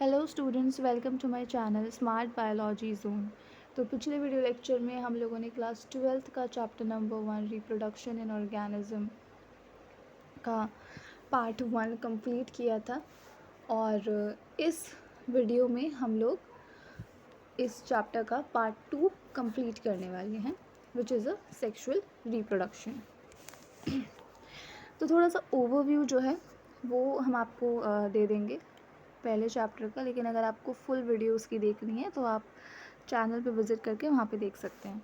Hello students, welcome to my channel smart biology zone. तो पिछले video lecture में हम लोगों ने क्लास 12th का chapter number 1 reproduction in organism का पार्ट 1 कंप्लीट किया था। और इस वीडियो में हम लोग इस चैप्टर का पार्ट 2 कंप्लीट करने वाले हैं, विच इज़ अ सेक्सुअल रिप्रोडक्शन। तो थोड़ा सा ओवरव्यू जो है वो हम आपको दे देंगे पहले चैप्टर का, लेकिन अगर आपको फुल वीडियो उसकी देखनी है तो आप चैनल पे विज़िट करके वहाँ पे देख सकते हैं।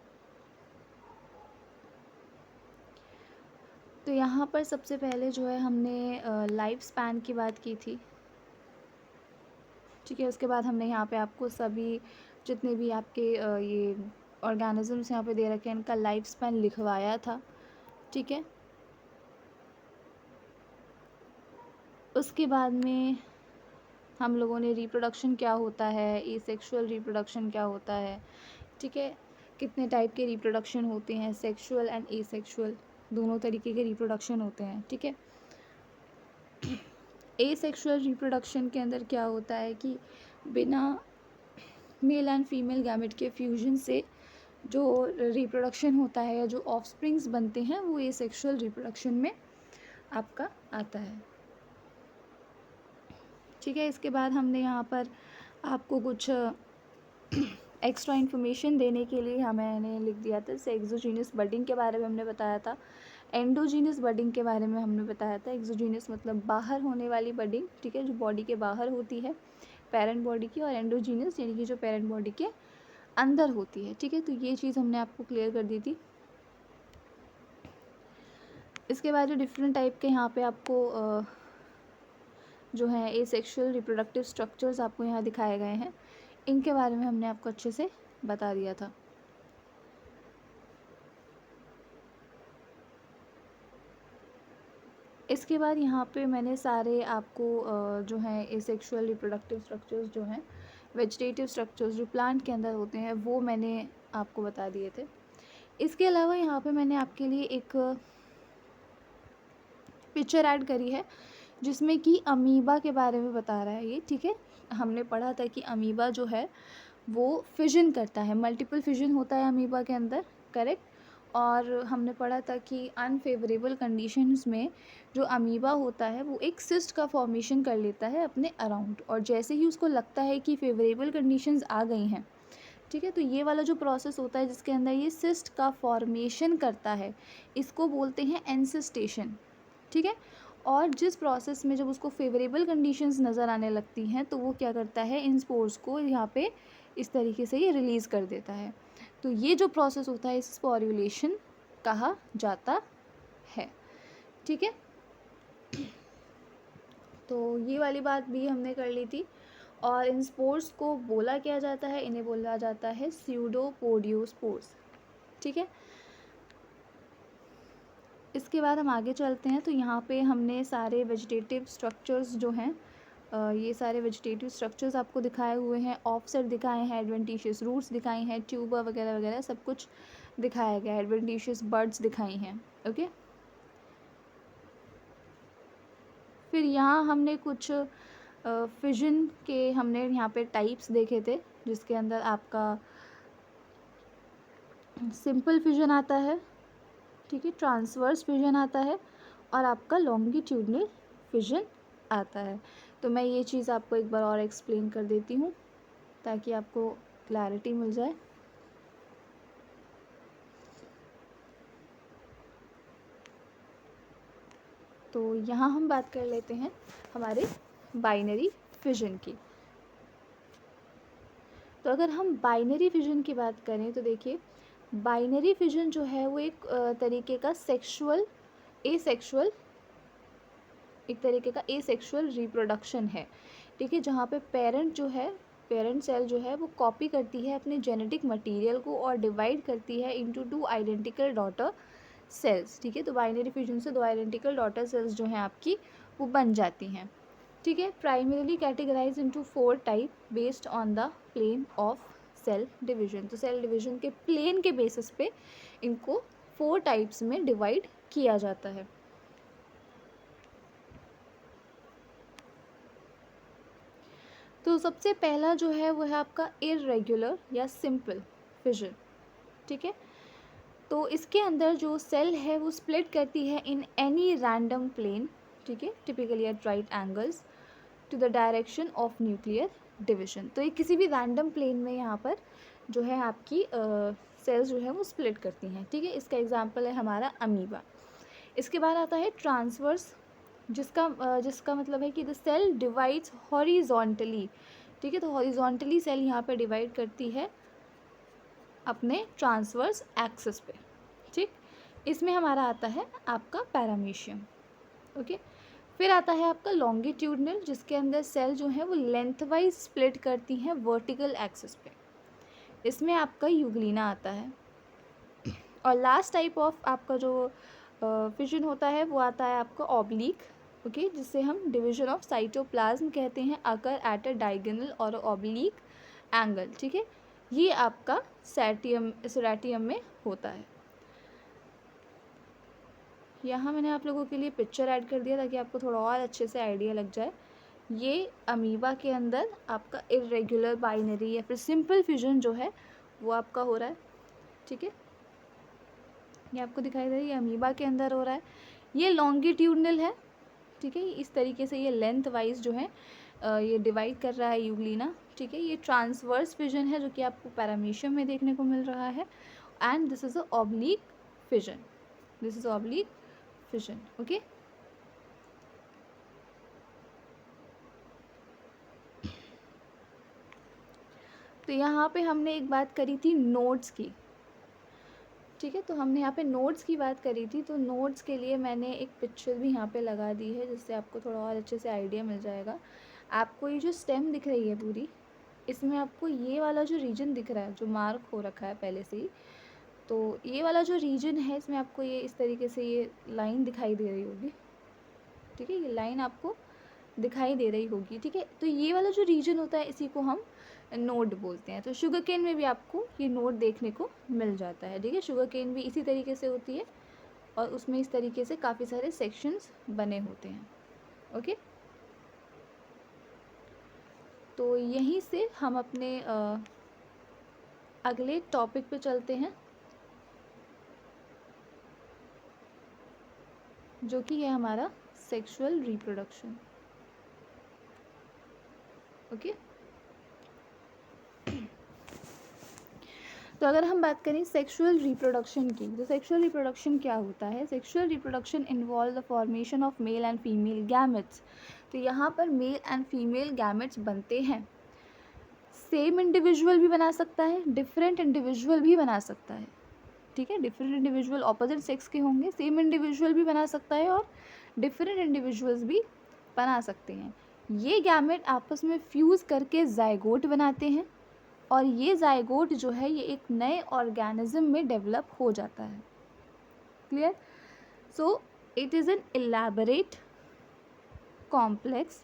तो यहाँ पर सबसे पहले जो है हमने लाइफ स्पैन की बात की थी, ठीक है। उसके बाद हमने यहाँ पे आपको सभी जितने भी आपके ये ऑर्गेनिजम्स यहाँ पे दे रखे हैं इनका लाइफ स्पैन लिखवाया था, ठीक है। उसके बाद में हम लोगों ने रिप्रोडक्शन क्या होता है, एसेक्सुअल रिप्रोडक्शन क्या होता है, ठीक है। कितने टाइप के रिप्रोडक्शन होते हैं, सेक्सुअल एंड एसेक्सुअल दोनों तरीके के रिप्रोडक्शन होते हैं, ठीक है। एसेक्सुअल रिप्रोडक्शन के अंदर क्या होता है कि बिना मेल एंड फीमेल गैमेट के फ्यूजन से जो रिप्रोडक्शन होता है या जो ऑफस्प्रिंग्स बनते हैं वो एसेक्सुअल रिप्रोडक्शन में आपका आता है, ठीक है। इसके बाद हमने यहाँ पर आपको कुछ एक्स्ट्रा इन्फॉर्मेशन देने के लिए मैंने लिख दिया था। एक्सोजीनस बडिंग के बारे में हमने बताया था, एंडोजीनस बडिंग के बारे में हमने बताया था। एक्सोजीनस मतलब बाहर होने वाली बडिंग, ठीक है, जो बॉडी के बाहर होती है पेरेंट बॉडी की, और एंडोजीनस यानी कि जो पेरेंट बॉडी के अंदर होती है, ठीक है। तो ये चीज़ हमने आपको क्लियर कर दी थी। इसके बाद जो डिफरेंट टाइप के यहाँ पे आपको जो है एसेक्सुअल रिप्रोडक्टिव स्ट्रक्चर्स आपको यहाँ दिखाए गए हैं, इनके बारे में हमने आपको अच्छे से बता दिया था। इसके बाद यहाँ पे मैंने सारे आपको जो है एसेक्सुअल रिप्रोडक्टिव स्ट्रक्चर्स जो हैं, वेजिटेटिव स्ट्रक्चर्स जो प्लांट के अंदर होते हैं, वो मैंने आपको बता दिए थे। इसके अलावा यहाँ पे मैंने आपके लिए एक पिक्चर ऐड करी है जिसमें कि अमीबा के बारे में बता रहा है ये, ठीक है। हमने पढ़ा था कि अमीबा जो है वो फिजन करता है, मल्टीपल फिजन होता है अमीबा के अंदर, करेक्ट। और हमने पढ़ा था कि अनफेवरेबल कंडीशंस में जो अमीबा होता है वो एक सिस्ट का फॉर्मेशन कर लेता है अपने अराउंड, और जैसे ही उसको लगता है कि फेवरेबल कंडीशंस आ गई हैं, ठीक है, तो ये वाला जो प्रोसेस होता है जिसके अंदर ये सिस्ट का फॉर्मेशन करता है, इसको बोलते हैं एंसिस्टेशन, ठीक है। और जिस प्रोसेस में जब उसको फेवरेबल कंडीशंस नज़र आने लगती हैं तो वो क्या करता है, इन स्पोर्स को यहाँ पे इस तरीके से ये रिलीज़ कर देता है। तो ये जो प्रोसेस होता है इस स्पोरुलेशन कहा जाता है, ठीक है। तो ये वाली बात भी हमने कर ली थी। और इन स्पोर्स को बोला क्या जाता है, इन्हें बोला जाता है स्यूडोपोडियोस्पोर्स, ठीक है। इसके बाद हम आगे चलते हैं। तो यहाँ पे हमने सारे वेजिटेटिव स्ट्रक्चर्स जो हैं, ये सारे वेजिटेटिव स्ट्रक्चर्स आपको दिखाए हुए हैं, ऑफसेट दिखाए हैं, एडवेंटिशियस रूट्स दिखाई हैं, ट्यूबर वगैरह वगैरह सब कुछ दिखाया गया है, एडवेंटिशियस बर्ड्स दिखाई हैं, ओके। फिर यहाँ हमने कुछ फिजन के हमने यहाँ पे टाइप्स देखे थे, जिसके अंदर आपका सिंपल फिजन आता है, ठीक है, ट्रांसवर्स फिजन आता है, और आपका लॉन्गिट्यूडनल फिजन आता है। तो मैं ये चीज़ आपको एक बार और एक्सप्लेन कर देती हूँ ताकि आपको क्लैरिटी मिल जाए। तो यहाँ हम बात कर लेते हैं हमारे बाइनरी फिजन की। तो अगर हम बाइनरी फिजन की बात करें तो देखिए, बाइनरी फिजन जो है वो एक तरीके का एक तरीके का एसेक्सुअल रिप्रोडक्शन है, ठीक है, जहाँ पे पेरेंट जो है, पेरेंट सेल जो है वो कॉपी करती है अपने जेनेटिक मटेरियल को और डिवाइड करती है इनटू 2 आइडेंटिकल डॉटर सेल्स, ठीक है। तो बाइनरी फिजन से 2 आइडेंटिकल डॉटर सेल्स जो हैं आपकी वो बन जाती हैं, ठीक है। Primarily categorize into 4 type based on the plane of cell division. तो सेल डिवीजन के प्लेन के बेसिस पे इनको 4 टाइप्स में डिवाइड किया जाता है। तो सबसे पहला जो है वो है आपका इर्रेगुलर या सिंपल फिजन, ठीक है। तो इसके अंदर जो सेल है वो स्प्लिट करती है इन एनी रैंडम प्लेन, ठीक है, typically at right angles to the direction of nuclear division. तो ये किसी भी रैंडम प्लेन में यहाँ पर जो है आपकी सेल्स जो है वो स्प्लिट करती हैं, ठीक है। इसका एग्जांपल है हमारा अमीबा। इसके बाद आता है ट्रांसवर्स, जिसका मतलब है कि द सेल डिवाइड्स हॉरिजॉन्टली, ठीक है। तो हॉरिजॉन्टली सेल यहाँ पर डिवाइड करती है अपने ट्रांसवर्स एक्सिस पे, ठीक। इसमें हमारा आता है आपका पैरामीशियम, ओके। फिर आता है आपका लॉन्गिट्यूडनल, जिसके अंदर सेल जो है वो लेंथवाइज स्प्लिट करती हैं वर्टिकल एक्सिस पे। इसमें आपका यूग्लिना आता है। और लास्ट टाइप ऑफ आपका जो फिजन होता है वो आता है आपका ऑब्लिक, ओके, जिसे हम डिवीजन ऑफ साइटोप्लाज्म कहते हैं, अकर एट अ डायगोनल और ऑब्लिक एंगल, ठीक है। ये आपका सेरेटियम में होता है। यहाँ मैंने आप लोगों के लिए पिक्चर ऐड कर दिया ताकि आपको थोड़ा और अच्छे से आइडिया लग जाए। ये अमीबा के अंदर आपका इर्रेगुलर बाइनरी या फिर सिंपल फ्यूजन जो है वो आपका हो रहा है, ठीक है। ये आपको दिखाई दे रहा है, ये अमीबा के अंदर हो रहा है। ये लॉन्गिट्यूडनल है, ठीक है। इस तरीके से ये लेंथ वाइज जो है ये डिवाइड कर रहा है यूग्लिना, ठीक है। ये ट्रांसवर्स फिजन है जो कि आपको पैरामीशियम में देखने को मिल रहा है। And this is a oblique fission, this is oblique fission, okay. तो यहाँ पे हमने एक बात करी थी नोड्स की, ठीक है। तो हमने यहाँ पे नोड्स की बात करी थी, तो नोड्स के लिए मैंने एक पिक्चर भी यहाँ पे लगा दी है जिससे आपको थोड़ा और अच्छे से आइडिया मिल जाएगा। आपको ये जो स्टेम दिख रही है पूरी, इसमें आपको ये वाला जो रीजन दिख रहा है जो मार्क हो रखा है पहले से ही, तो ये वाला जो रीजन है इसमें आपको ये इस तरीके से ये लाइन दिखाई दे रही होगी, ठीक है। ये लाइन आपको दिखाई दे रही होगी, ठीक है। तो ये वाला जो रीजन होता है इसी को हम नोड बोलते हैं। तो शुगर केन में भी आपको ये नोड देखने को मिल जाता है, ठीक है। शुगर केन भी इसी तरीके से होती है और उसमें इस तरीके से काफ़ी सारे सेक्शंस बने होते हैं, ओके। तो यहीं से हम अपने अगले टॉपिक पे चलते हैं जो कि है हमारा सेक्सुअल रिप्रोडक्शन, ओके। तो अगर हम बात करें सेक्सुअल रिप्रोडक्शन की, तो सेक्सुअल रिप्रोडक्शन क्या होता है? Sexual reproduction involve the formation of male and female gametes. तो यहाँ पर मेल एंड फीमेल गैमेट्स बनते हैं। सेम इंडिविजुअल भी बना सकता है, डिफरेंट इंडिविजुअल भी बना सकता है, ठीक है। डिफरेंट इंडिविजुअल ऑपोजिट सेक्स के होंगे, सेम इंडिविजुअल भी बना सकता है और डिफरेंट इंडिविजुअल्स भी बना सकते हैं। ये गैमेट आपस में फ्यूज़ करके जाइगोट बनाते हैं और ये जाइगोट जो है ये एक नए ऑर्गेनिज्म में डेवलप हो जाता है, clear. So it is an elaborate, complex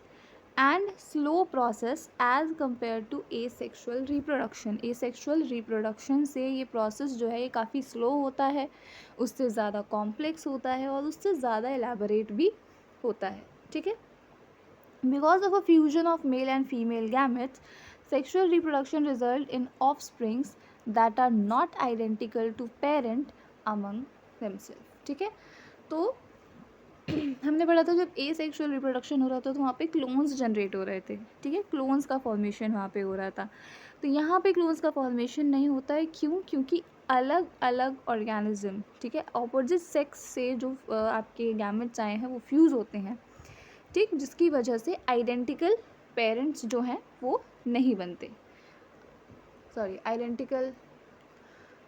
and slow process as compare to asexual reproduction. Asexual reproduction से ये प्रोसेस जो है ये काफ़ी स्लो होता है, उससे ज़्यादा कॉम्प्लेक्स होता है और उससे ज़्यादा इलैबोरेट भी होता है, ठीक है। Because of a fusion of male and female gametes, sexual reproduction result in offsprings that are not identical to parent among themselves, ठीक है। तो हमने पढ़ा था जब एसेक्सुअल रिप्रोडक्शन हो रहा था तो वहाँ पे क्लोन्स जनरेट हो रहे थे, ठीक है। क्लोन्स का फॉर्मेशन वहाँ पे हो रहा था। तो यहाँ पे क्लोन्स का फॉर्मेशन नहीं होता है, क्यों? क्योंकि अलग अलग ऑर्गेनिज्म, ठीक है, ऑपोजिट सेक्स से जो आपके गैमेट्स आए हैं वो फ्यूज़ होते हैं, ठीक, जिसकी वजह से आइडेंटिकल पेरेंट्स जो हैं वो नहीं बनते, सॉरी, आइडेंटिकल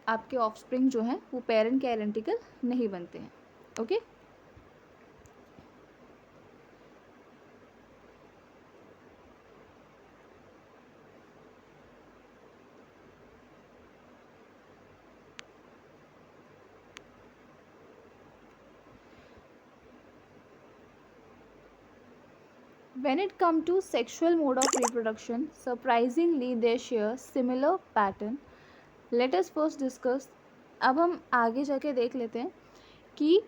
आपके ऑफस्प्रिंग जो हैं वो पेरेंट के आइडेंटिकल नहीं बनते हैं, okay. When it comes to sexual mode of reproduction, surprisingly they share similar pattern. Let us first discuss, अब हम आगे जाके देख लेते हैं कि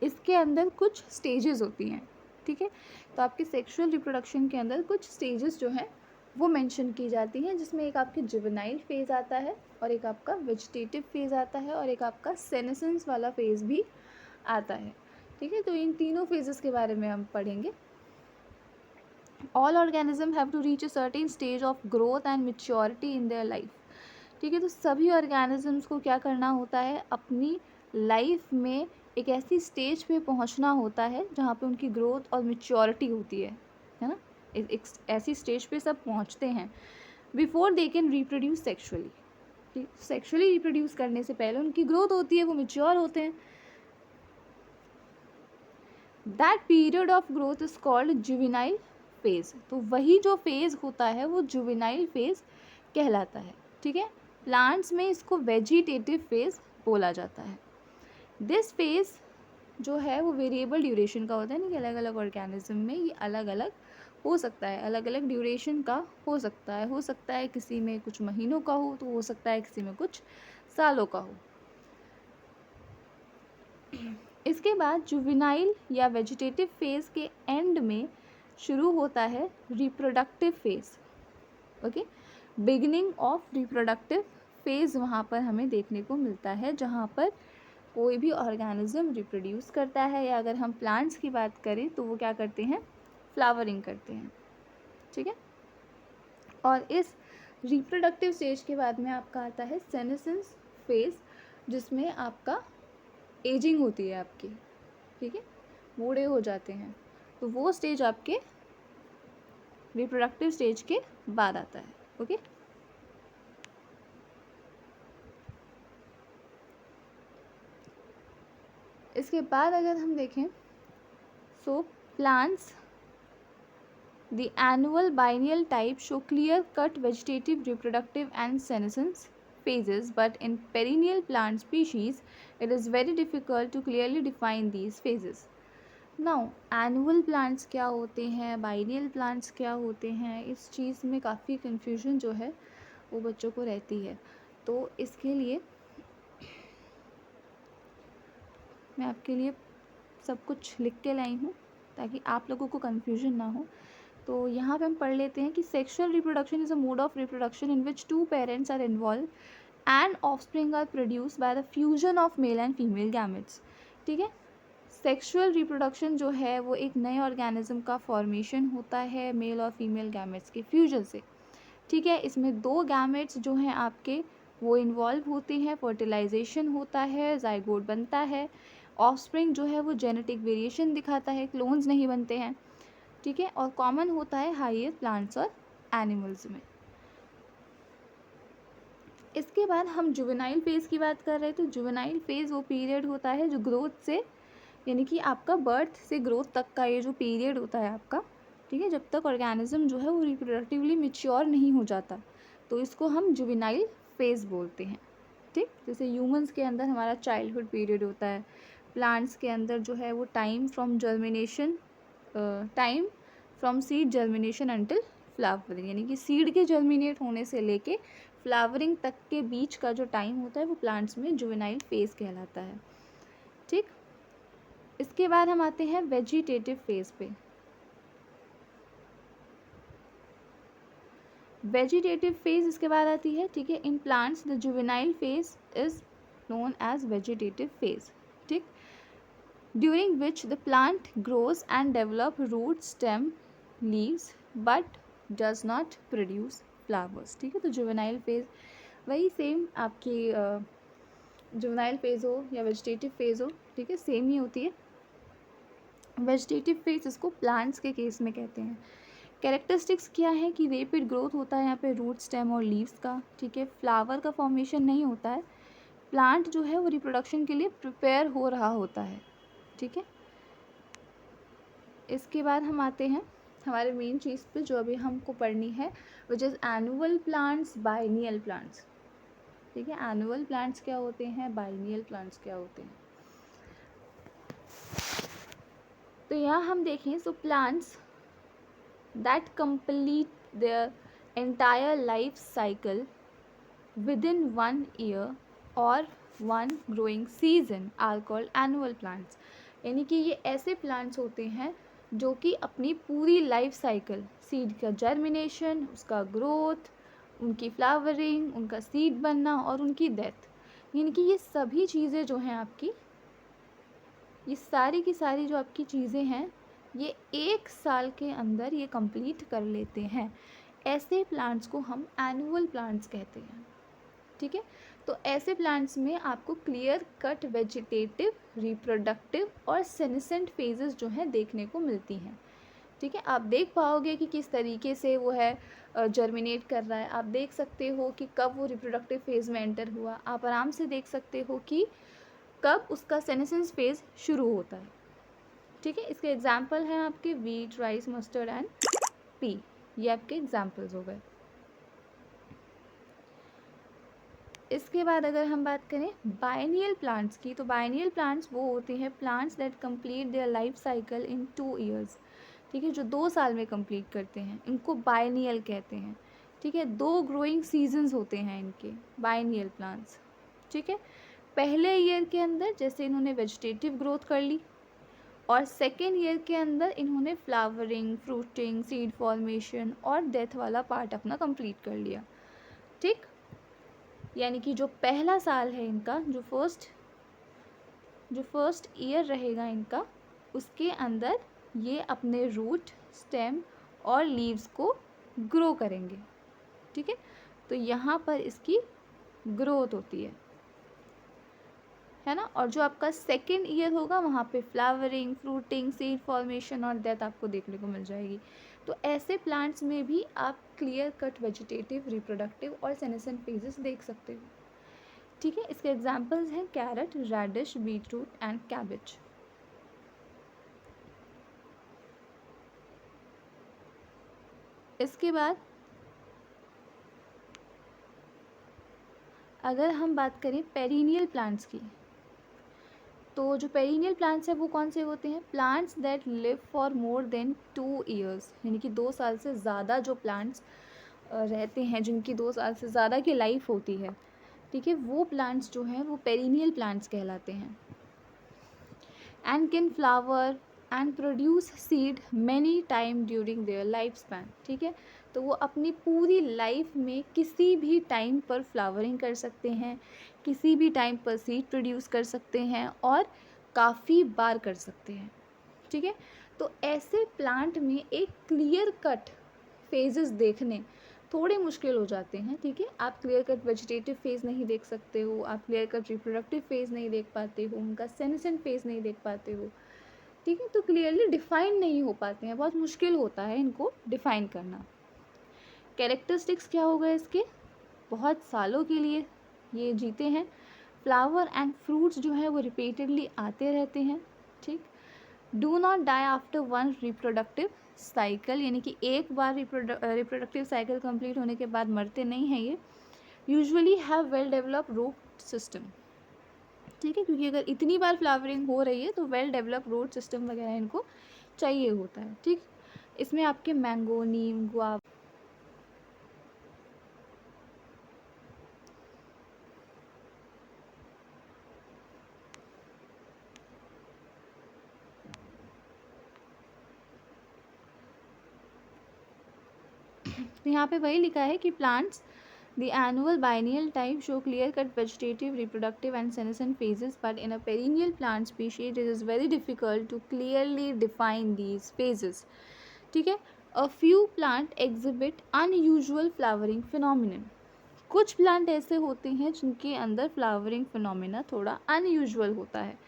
इसके अंदर कुछ स्टेजेस होती हैं, ठीक है। तो आपके सेक्सुअल रिप्रोडक्शन के अंदर कुछ स्टेजेस जो हैं वो मेंशन की जाती हैं, जिसमें एक आपके जुवेनाइल फेज़ आता है और एक आपका वेजिटेटिव फेज़ आता है और एक आपका सेनेसेंस वाला फेज़ भी आता है, ठीक है। तो इन तीनों फेजेस के बारे में हम पढ़ेंगे। All organism have to reach a certain stage of growth and maturity in their life, ठीक है। तो सभी ऑर्गेनिजम्स को क्या करना होता है, अपनी लाइफ में एक ऐसी स्टेज पे पहुंचना होता है जहाँ पे उनकी ग्रोथ और मैच्योरिटी होती है ना। एक ऐसी स्टेज पे सब पहुंचते हैं before they can reproduce sexually. Sexually reproduce करने से पहले उनकी ग्रोथ होती है, वो मैच्योर होते हैं। That period of growth is called juvenile phase. तो वही जो फेज़ होता है वो जुवेनाइल फेज कहलाता है, ठीक है। प्लांट्स में इसको वेजिटेटिव फेज बोला जाता है। दिस फेज जो है वो वेरिएबल ड्यूरेशन का होता है, नहीं कि अलग अलग ऑर्गेनिज्म में ये अलग अलग हो सकता है, अलग अलग ड्यूरेशन का हो सकता है किसी में कुछ महीनों का हो, तो हो सकता है किसी में कुछ सालों का हो। इसके बाद जुवेनाइल या वेजिटेटिव फेज के एंड में शुरू होता है reproductive phase, okay. Beginning of reproductive phase वहाँ पर हमें देखने को मिलता है, जहाँ पर कोई भी ऑर्गेनिज्म रिप्रोड्यूस करता है, या अगर हम प्लांट्स की बात करें तो वो क्या करते हैं, फ्लावरिंग करते हैं, ठीक है। और इस रिप्रोडक्टिव स्टेज के बाद में आपका आता है सेनेसेंस फेज, जिसमें आपका एजिंग होती है आपकी, ठीक है, बूढ़े हो जाते हैं। तो वो स्टेज आपके रिप्रोडक्टिव स्टेज के बाद आता है, ओके। इसके बाद अगर हम देखें so plants the annual biennial type show clear cut vegetative reproductive and senescence phases, but in perennial plant species it is very difficult to clearly define these phases. Now annual plants क्या होते हैं, biennial plants क्या होते हैं, इस चीज़ में काफ़ी confusion जो है वो बच्चों को रहती है। तो इसके लिए मैं आपके लिए सब कुछ लिख के लाई हूँ ताकि आप लोगों को कन्फ्यूजन ना हो। तो यहाँ पे हम पढ़ लेते हैं कि sexual reproduction is a mode of reproduction in which two parents are involve and offspring are produce by the fusion of male and female gametes, ठीक है। सेक्शुअल रिप्रोडक्शन जो है वो एक नए ऑर्गेनिज्म का फॉर्मेशन होता है मेल और फीमेल गैमेट्स के फ्यूजन से, ठीक है। इसमें दो गैमेट्स जो हैं आपके वो इन्वॉल्व होते हैं, फर्टिलाइजेशन होता है, जाइगोट बनता है, ऑफस्प्रिंग जो है वो जेनेटिक वेरिएशन दिखाता है, क्लोन्स नहीं बनते हैं, ठीक है। और कॉमन होता है हायर प्लांट्स और एनिमल्स में। इसके बाद हम जुवेनाइल फेज़ की बात कर रहे हैं। तो जुवेनाइल फेज़ वो पीरियड होता है जो ग्रोथ से, यानी कि आपका बर्थ से ग्रोथ तक का ये जो पीरियड होता है आपका, ठीक है, जब तक ऑर्गेनिज्म जो है वो रिप्रोडक्टिवली मैच्योर नहीं हो जाता, तो इसको हम जुवेनाइल फेज़ बोलते हैं, ठीक। जैसे ह्यूमंस के अंदर हमारा चाइल्डहुड पीरियड होता है, प्लांट्स के अंदर जो है वो time from seed germination until flowering, यानी कि सीड के जर्मिनेट होने से लेके फ्लावरिंग तक के बीच का जो टाइम होता है वो प्लांट्स में जुवेनाइल फेज़ कहलाता है, ठीक। इसके बाद हम आते हैं वेजिटेटिव फेज़ पे। वेजिटेटिव फेज़ इसके बाद आती है, ठीक है। In plants the juvenile phase is known as vegetative phase, ठीक, during which the plant grows and develop root stem leaves but does not produce flowers, ठीक है। तो जुवेनाइल फेज़ वही सेम आपकी जुवेनाइल फेज़ हो या वेजिटेटिव फेज़ हो, ठीक है, सेम ही होती है। वेजिटेटिव फेज़ इसको प्लांट्स के केस में कहते हैं। कैरेक्टरिस्टिक्स क्या है कि रेपिड ग्रोथ होता है यहाँ पे रूट स्टेम और लीव्स का, ठीक है। फ्लावर का फॉर्मेशन नहीं होता है, प्लांट जो है वो रिप्रोडक्शन के लिए प्रिपेयर हो रहा होता है, ठीक है। इसके बाद हम आते हैं हमारे मेन चीज़ पे जो अभी हमको पढ़नी है, which is annual plants, biennial plants, ठीक है। एनुअल प्लांट्स क्या होते हैं, बाइनियल प्लांट्स क्या होते हैं। तो यहाँ हम देखें so plants that complete their entire life cycle within 1 year or 1 growing season are called annual plants, यानी कि ये ऐसे प्लांट्स होते हैं जो कि अपनी पूरी लाइफ साइकिल, सीड का जर्मिनेशन, उसका ग्रोथ, उनकी फ्लावरिंग, उनका सीड बनना और उनकी डेथ, यानी कि ये सभी चीज़ें जो हैं आपकी, ये सारी की सारी जो आपकी चीज़ें हैं, ये 1 साल के अंदर ये कंप्लीट कर लेते हैं। ऐसे प्लांट्स को हम एनुअल प्लांट्स कहते हैं, ठीक है। तो ऐसे प्लांट्स में आपको क्लियर कट वेजिटेटिव, रिप्रोडक्टिव और सेनेसेंट फेजेस जो हैं देखने को मिलती हैं, ठीक है। आप देख पाओगे कि किस तरीके से वो है जर्मिनेट कर रहा है, आप देख सकते हो कि कब वो रिप्रोडक्टिव फेज़ में एंटर हुआ, आप आराम से देख सकते हो कि कब उसका सेनेसेंस फेज़ शुरू होता है, ठीक है। इसके एग्जाम्पल हैं आपके wheat, rice, mustard and P, ये आपके एग्जाम्पल्स हो गए। इसके बाद अगर हम बात करें बाइनियल प्लांट्स की, तो बाइनियल प्लांट्स वो होते हैं plants that complete their life cycle in 2 years, ठीक है, जो 2 साल में कंप्लीट करते हैं, इनको बाइनियल कहते हैं, ठीक है। 2 ग्रोइंग सीजन्स होते हैं इनके बाइनियल प्लांट्स, ठीक है। पहले ईयर के अंदर जैसे इन्होंने वेजिटेटिव ग्रोथ कर ली, और सेकेंड ईयर के अंदर इन्होंने फ्लावरिंग, फ्रूटिंग, सीड फॉर्मेशन और डेथ वाला पार्ट अपना कंप्लीट कर लिया, ठीक। यानी कि जो पहला साल है इनका, जो फर्स्ट ईयर रहेगा इनका, उसके अंदर ये अपने रूट, स्टेम और लीव्स को ग्रो करेंगे, ठीक है। तो यहाँ पर इसकी ग्रोथ होती है ना। और जो आपका सेकेंड ईयर होगा वहाँ पे फ्लावरिंग, फ्रूटिंग, सीड फॉर्मेशन और डेथ आपको देखने को मिल जाएगी। तो ऐसे प्लांट्स में भी आप क्लियर कट वेजिटेटिव, रिप्रोडक्टिव और सेनेसेंट फेजेस देख सकते हो, ठीक है। इसके एग्जांपल्स हैं carrot, radish, beetroot and cabbage. इसके बाद अगर हम बात करें पेरिनियल प्लांट्स की, तो जो पेरिनियल प्लांट्स हैं वो कौन से होते हैं? Plants that live for more than 2 years, यानी कि 2 साल से ज़्यादा जो प्लांट्स रहते हैं, जिनकी 2 साल से ज़्यादा की लाइफ होती है, ठीक है, वो प्लांट्स जो हैं वो पेरिनियल प्लांट्स कहलाते हैं। And can flower and produce seed many time during their life span, ठीक है। तो वो अपनी पूरी लाइफ में किसी भी टाइम पर फ्लावरिंग कर सकते हैं, किसी भी टाइम पर सीड प्रोड्यूस कर सकते हैं और काफ़ी बार कर सकते हैं, ठीक है। तो ऐसे प्लांट में एक क्लियर कट फेजेस देखने थोड़े मुश्किल हो जाते हैं, ठीक है। आप क्लियर कट वेजिटेटिव फेज़ नहीं देख सकते हो, आप क्लियर कट रिप्रोडक्टिव फेज़ नहीं देख पाते हो, उनका सेनेसेंट फेज़ नहीं देख पाते हो, ठीक है। तो क्लियरली डिफाइन नहीं हो पाते हैं, बहुत मुश्किल होता है इनको डिफाइन करना। कैरेक्टरिस्टिक्स क्या होगा इसके? बहुत सालों के लिए ये जीते हैं, फ्लावर एंड फ्रूट्स जो है वो रिपीटेडली आते रहते हैं, ठीक। Do not die after one reproductive cycle, यानी कि एक बार रिप्रोडक्टिव साइकिल कंप्लीट होने के बाद मरते नहीं हैं ये। Usually have well develop root system, ठीक है, क्योंकि अगर इतनी बार फ्लावरिंग हो रही है तो वेल डेवलप रूट सिस्टम वगैरह इनको चाहिए होता है, ठीक। इसमें आपके मैंगो, नीम, गुआवा, तो यहाँ पे वही लिखा है कि plants the annual biennial type show clear cut vegetative, reproductive and senescent phases, but in a perennial plant species it is very difficult to clearly define these phases, ठीक है। A few plant exhibit unusual flowering phenomenon, कुछ plant ऐसे होते हैं जिनके अंदर flowering phenomena थोड़ा unusual होता है,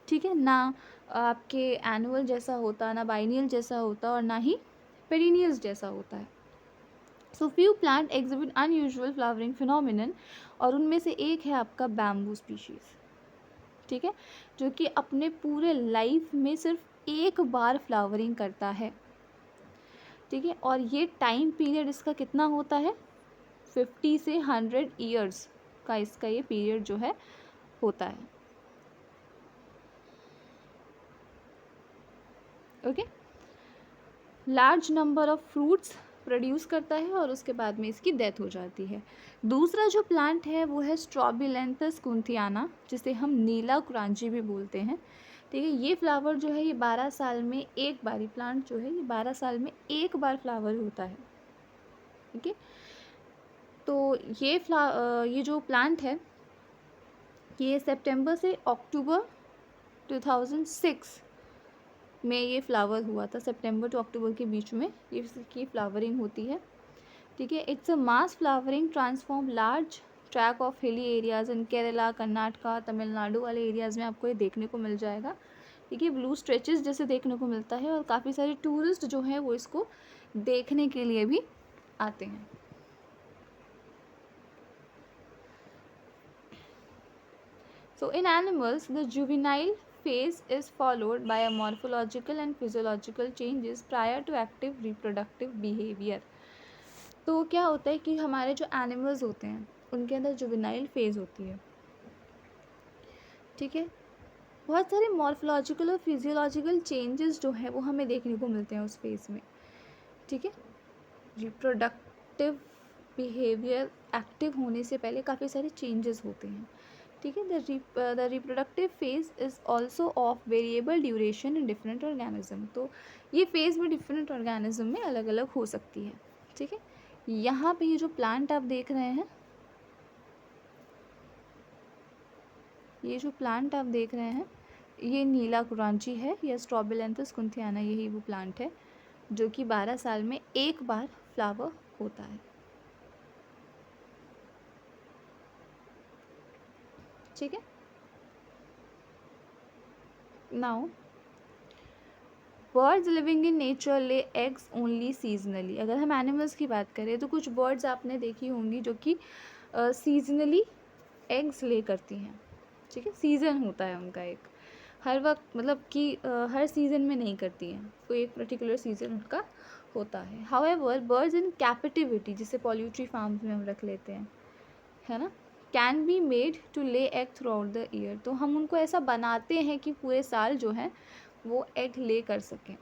ठीक है, ना आपके एनुअल जैसा होता, ना बाइनियल जैसा होता और ना ही पेरिनियल्स जैसा होता है। So few plant exhibit unusual flowering phenomenon, और उनमें से एक है आपका बैम्बू स्पीशीज़, ठीक है, जो कि अपने पूरे लाइफ में सिर्फ एक बार फ्लावरिंग करता है, ठीक है। और ये टाइम पीरियड इसका कितना होता है? 50 से 100 ईयर्स का इसका ये पीरियड जो है होता है, okay. Large number of fruits produce करता है और उसके बाद में इसकी डेथ हो जाती है। दूसरा जो प्लांट है वो है स्ट्रॉबिलेंथस कुंथियाना, जिसे हम नीला कुरांची भी बोलते हैं, ठीक है। ये फ्लावर जो है ये 12 साल में एक बार, ये प्लांट जो है ये 12 साल में एक बार फ्लावर होता है। ठीक है। तो ये जो प्लांट है ये सितंबर से अक्टूबर 2006 में ये फ्लावर हुआ था। सितंबर टू अक्टूबर के बीच में ये इसकी फ्लावरिंग होती है। ठीक है। It's a mass flowering transform large track of hilly areas in Kerala, Karnataka, Tamil Nadu वाले एरियाज़ में आपको ये देखने को मिल जाएगा। ठीक है। ब्लू स्ट्रेचेस जैसे देखने को मिलता है और काफ़ी सारे टूरिस्ट जो हैं वो इसको देखने के लिए भी आते हैं। So in animals, the juvenile phase is followed by a morphological and physiological changes prior to active reproductive behavior. तो क्या होता है कि हमारे जो एनिमल्स होते हैं उनके अंदर जुवेनाइल फेज़ होती है। ठीक है। बहुत सारे मॉर्फोलॉजिकल और फिजियोलॉजिकल चेंजेस जो है वो हमें देखने को मिलते हैं उस फेज़ में। ठीक है। रिप्रोडक्टिव बिहेवियर एक्टिव होने से पहले काफ़ी सारे चेंजेस होते हैं। ठीक है। The reproductive phase is also of variable duration in different organism. तो ये फेज़ में डिफरेंट ऑर्गेनिज्म में अलग अलग हो सकती है। ठीक है। यहाँ पे ये जो प्लांट आप देख रहे हैं, ये जो प्लांट आप देख रहे हैं ये नीला कुरांची है या स्ट्रॉबिलैंथस कुंथियाना, यही वो प्लांट है जो कि 12 साल में एक बार फ्लावर होता है। ठीक है। Now birds living in nature lay eggs only seasonally. अगर हम एनिमल्स की बात करें तो कुछ बर्ड्स आपने देखी होंगी जो कि सीजनली एग्स ले करती हैं। ठीक है। सीज़न होता है उनका एक, हर वक्त मतलब कि हर सीज़न में नहीं करती हैं, कोई एक पर्टिकुलर सीज़न उनका होता है। हाउएवर बर्ड्स इन कैपिटिविटी, जिसे पोल्ट्री फार्म्स में हम रख लेते हैं, है ना, can be made to lay egg throughout the year. तो हम उनको ऐसा बनाते हैं कि पूरे साल जो है वो एग ले कर सकें।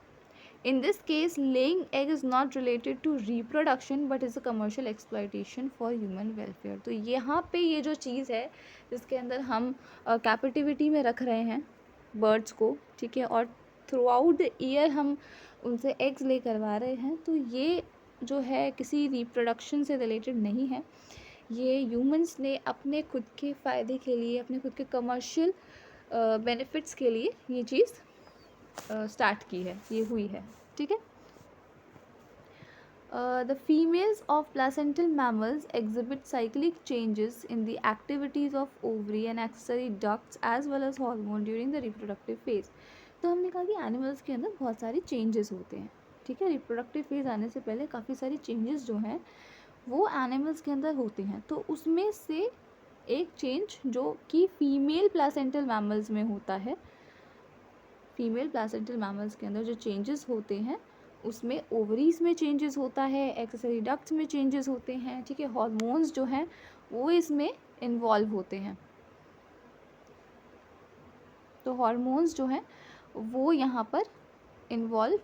In this case laying egg is not related to reproduction but is a commercial exploitation for human welfare. तो यहाँ पे ये जो चीज़ है जिसके अंदर हम कैपिटिविटी में रख रहे हैं बर्ड्स को, ठीक है, और थ्रू आउट द ईयर हम उनसे एग्स ले करवा रहे हैं, तो ये जो है किसी रिप्रोडक्शन से रिलेटेड नहीं है। ये ह्यूमंस ने अपने खुद के फ़ायदे के लिए, अपने खुद के कमर्शियल बेनिफिट्स के लिए ये चीज़ स्टार्ट की है, ये हुई है। ठीक है। The females of placental mammals exhibit cyclic changes in the activities of ovary and accessory ducts as well as hormone during the reproductive phase. तो हमने कहा कि एनिमल्स के अंदर बहुत सारी चेंजेस होते हैं। ठीक है। रिप्रोडक्टिव फेज आने से पहले काफ़ी सारी चेंजेस जो हैं वो एनिमल्स के अंदर होते हैं। तो उसमें से एक चेंज जो कि फीमेल प्लासेंटल मैमल्स में होता है, फीमेल प्लासेंटल मैमल्स के अंदर जो चेंजेस होते हैं उसमें ओवरीज में चेंजेस होता है, एक्सेसरी डक्ट्स में चेंजेस होते हैं। ठीक है। हार्मोन्स जो हैं वो इसमें इन्वॉल्व होते हैं। तो हार्मोन्स जो हैं वो यहाँ पर इन्वॉल्व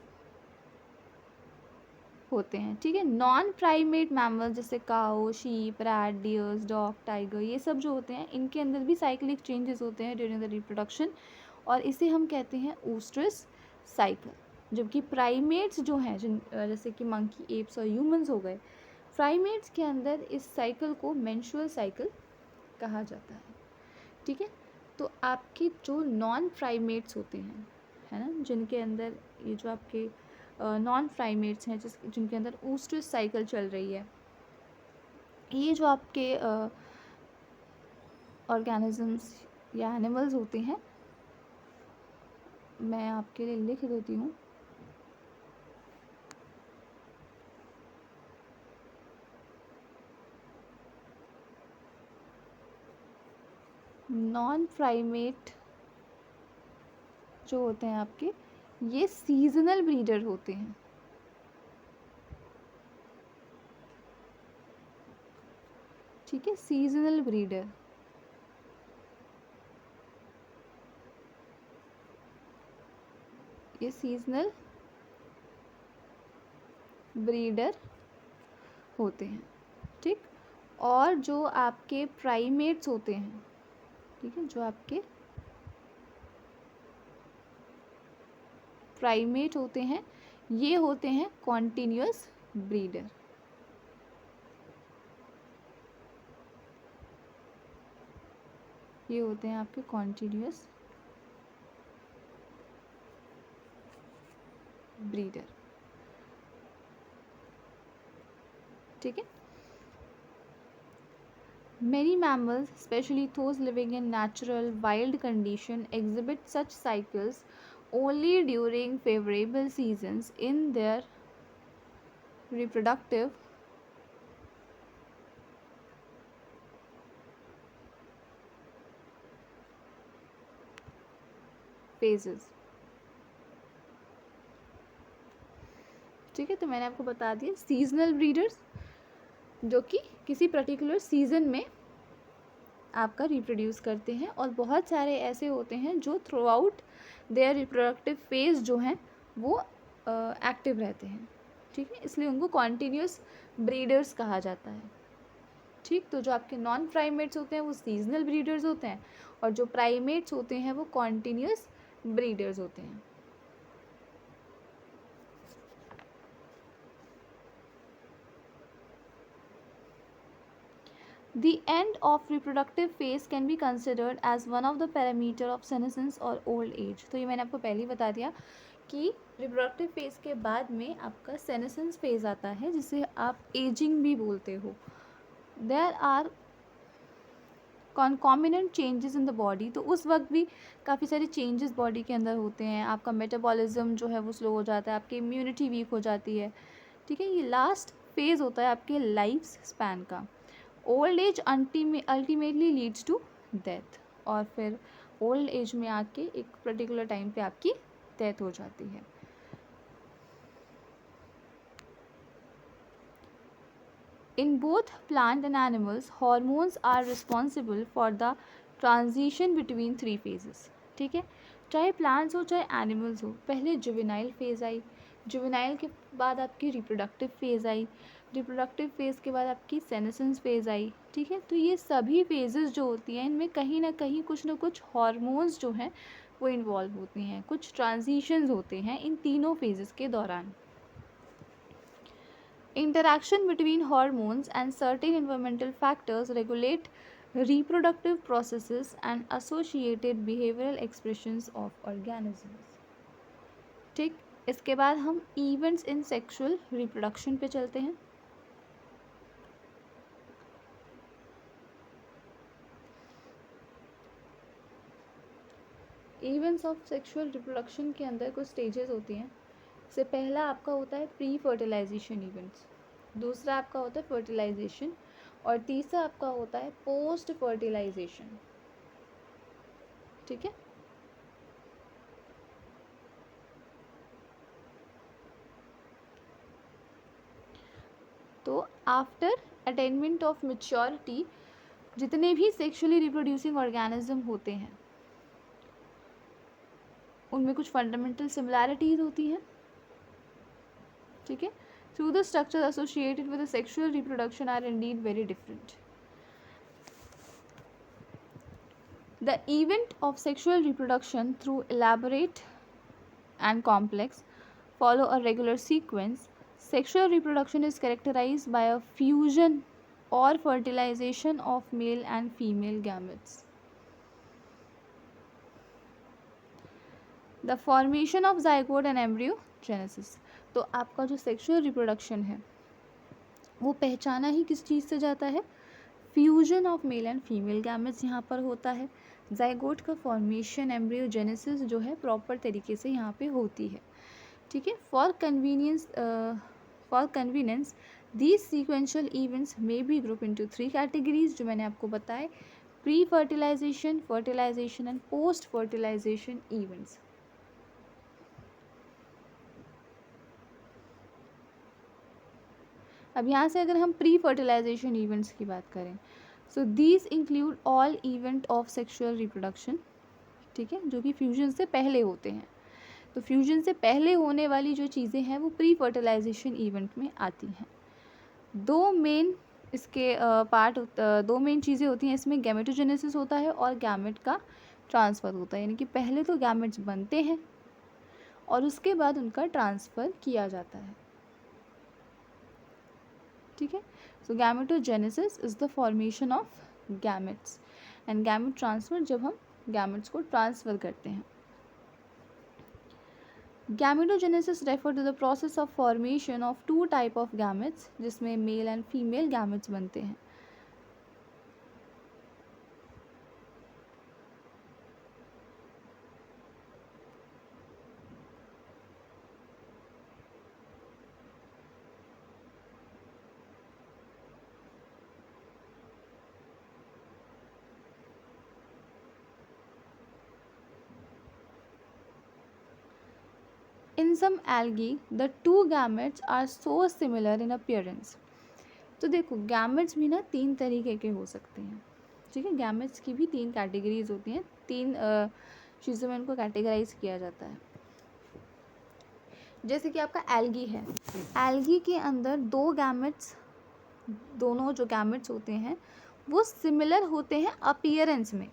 होते हैं। ठीक है। नॉन प्राइमेट मैमल्स जैसे cow, sheep, rat, deers, dog, tiger, ये सब जो होते हैं इनके अंदर भी साइक्लिक चेंजेस होते हैं ड्यूरिंग द रिप्रोडक्शन, और इसे हम कहते हैं ऊस्ट्रस साइकिल। जबकि प्राइमेट्स जो हैं जैसे कि मंकी, एप्स और ह्यूमंस हो गए, प्राइमेट्स के अंदर इस साइकिल को मेंस्ट्रुअल साइकिल कहा जाता है। ठीक है। तो आपके जो नॉन प्राइमेट्स होते हैं, है ना, जिनके अंदर ये जो आपके नॉन प्राइमेट्स हैं जिनके अंदर ऊस्ट्रस साइकिल चल रही है, ये जो आपके ऑर्गेनिजम्स या एनिमल्स होते हैं, मैं आपके लिए लिख देती हूँ। नॉन प्राइमेट जो होते हैं आपके, ये सीजनल ब्रीडर होते हैं। ठीक है। सीजनल ब्रीडर, ये सीजनल ब्रीडर होते हैं। ठीक। और जो आपके प्राइमेट्स होते हैं, ठीक है, जो आपके प्राइमेट होते हैं ये होते हैं कॉन्टिन्यूअस ब्रीडर। ये होते हैं आपके कॉन्टिन्यूअस ब्रीडर। ठीक है। Many mammals, especially those living in natural wild condition, exhibit such cycles only during favorable seasons in their reproductive phases। ठीक है, तो मैंने आपको बता दिया सीजनल ब्रीडर्स जो कि किसी पर्टिकुलर सीज़न में आपका रिप्रोड्यूस करते हैं, और बहुत सारे ऐसे होते हैं जो throughout their reproductive phase जो हैं वो एक्टिव रहते हैं। ठीक है, इसलिए उनको कॉन्टीन्यूअस ब्रीडर्स कहा जाता है। ठीक, तो जो आपके नॉन प्राइमेट्स होते हैं वो सीजनल ब्रीडर्स होते हैं, और जो प्राइमेट्स होते हैं वो कॉन्टीन्यूअस ब्रीडर्स होते हैं। The end of reproductive phase can be considered as one of the parameter of senescence or old age। तो ये मैंने आपको पहले ही बता दिया कि रिप्रोडक्टिव फेज़ के बाद में आपका सेनेसेंस फेज़ आता है जिसे आप एजिंग भी बोलते हो। There are concomitant changes in the body, तो उस वक्त भी काफ़ी सारे चेंजेस बॉडी के अंदर होते हैं। आपका मेटाबॉलिज्म जो है वो स्लो हो जाता है, आपकी इम्यूनिटी वीक हो जाती है। ठीक है, ये लास्ट फेज़ होता है आपके लाइफ स्पैन का। Old age ultimately leads to death, और फिर ओल्ड एज में आके एक पर्टिकुलर टाइम पे आपकी डेथ हो जाती है। In both plant and animals, hormones are responsible for the transition between three phases। ठीक है, चाहे प्लांट्स हो चाहे एनिमल्स हो, पहले जुवेनाइल फेज़ आई, जुवेनाइल के बाद आपकी रिप्रोडक्टिव फेज़ आई, रिप्रोडक्टिव फेज़ के बाद आपकी सेनेसेंस फेज़ आई। ठीक है, तो ये सभी फेजेस जो होती हैं इनमें कहीं ना कहीं कुछ ना कुछ हॉर्मोन्स जो हैं वो इन्वॉल्व होती हैं, कुछ ट्रांजिशंस होते हैं इन तीनों फेजेस के दौरान। Interaction between hormones and certain environmental factors regulate reproductive processes and associated behavioral expressions of organisms। ठीक, इसके बाद हम इवेंट्स इन सेक्सुअल रिप्रोडक्शन पे चलते हैं। इवेंट्स ऑफ सेक्सुअल रिप्रोडक्शन के अंदर कुछ स्टेजेस होती हैं। से पहला आपका होता है प्री फर्टिलाइजेशन इवेंट्स, दूसरा आपका होता है फर्टिलाइजेशन, और तीसरा आपका होता है पोस्ट फर्टिलाइजेशन। ठीक है, तो आफ्टर अटेनमेंट ऑफ मैच्योरिटी जितने भी सेक्सुअली रिप्रोड्यूसिंग ऑर्गेनिज्म होते हैं उनमें कुछ फंडामेंटल सिमिलैरिटीज होती हैं। ठीक है, through the structures associated with the sexual reproduction are indeed very different। The event of sexual reproduction through elaborate and complex follow a regular sequence। Sexual reproduction is characterized by a fusion or fertilization of male and female gametes। The formation of zygote and embryogenesis। तो आपका जो sexual reproduction है वो पहचाना ही किस चीज़ से जाता है, fusion of male and female gametes यहाँ पर होता है। जाइगोट का फॉर्मेशन एम्ब्रियोजेनेसिस जो है प्रॉपर तरीके से यहाँ पे होती है। ठीक है, for convenience these sequential events may be group into 3 categories जो मैंने आपको बताए, pre fertilization, fertilization and post fertilization events. अब यहाँ से अगर हम प्री फर्टिलाइजेशन इवेंट्स की बात करें, so these include all event of sexual reproduction. ठीक है, जो कि फ्यूजन से पहले होते हैं। तो फ्यूजन से पहले होने वाली जो चीज़ें हैं वो प्री फर्टिलाइजेशन इवेंट में आती हैं। दो मेन चीज़ें होती हैं इसमें, गैमेटोजेनेसिस होता है और गैमेट का ट्रांसफ़र होता है, यानी कि पहले तो गैमेट्स बनते हैं और उसके बाद उनका ट्रांसफ़र किया जाता है। ठीक है, so gametogenesis is the formation of gametes and gamete transfer, जब हम गैमेट्स को ट्रांसफ़र करते हैं। Gametogenesis refer to the process of formation of two type of gametes, जिसमें मेल एंड फीमेल गैमेट्स बनते हैं। In some algae, the two gametes are so similar in appearance. तो देखो गैमेट्स भी ना 3 तरीके के हो सकते हैं। ठीक है, गैमेट्स की भी 3 कैटेगरीज होती हैं, 3 चीज़ों में उनको कैटेगराइज किया जाता है। जैसे कि आपका एल्गी है, एल्गी के अंदर 2 गैमेट्स, दोनों जो गैमेट्स होते हैं वो सिमिलर होते हैं अपीयरेंस में।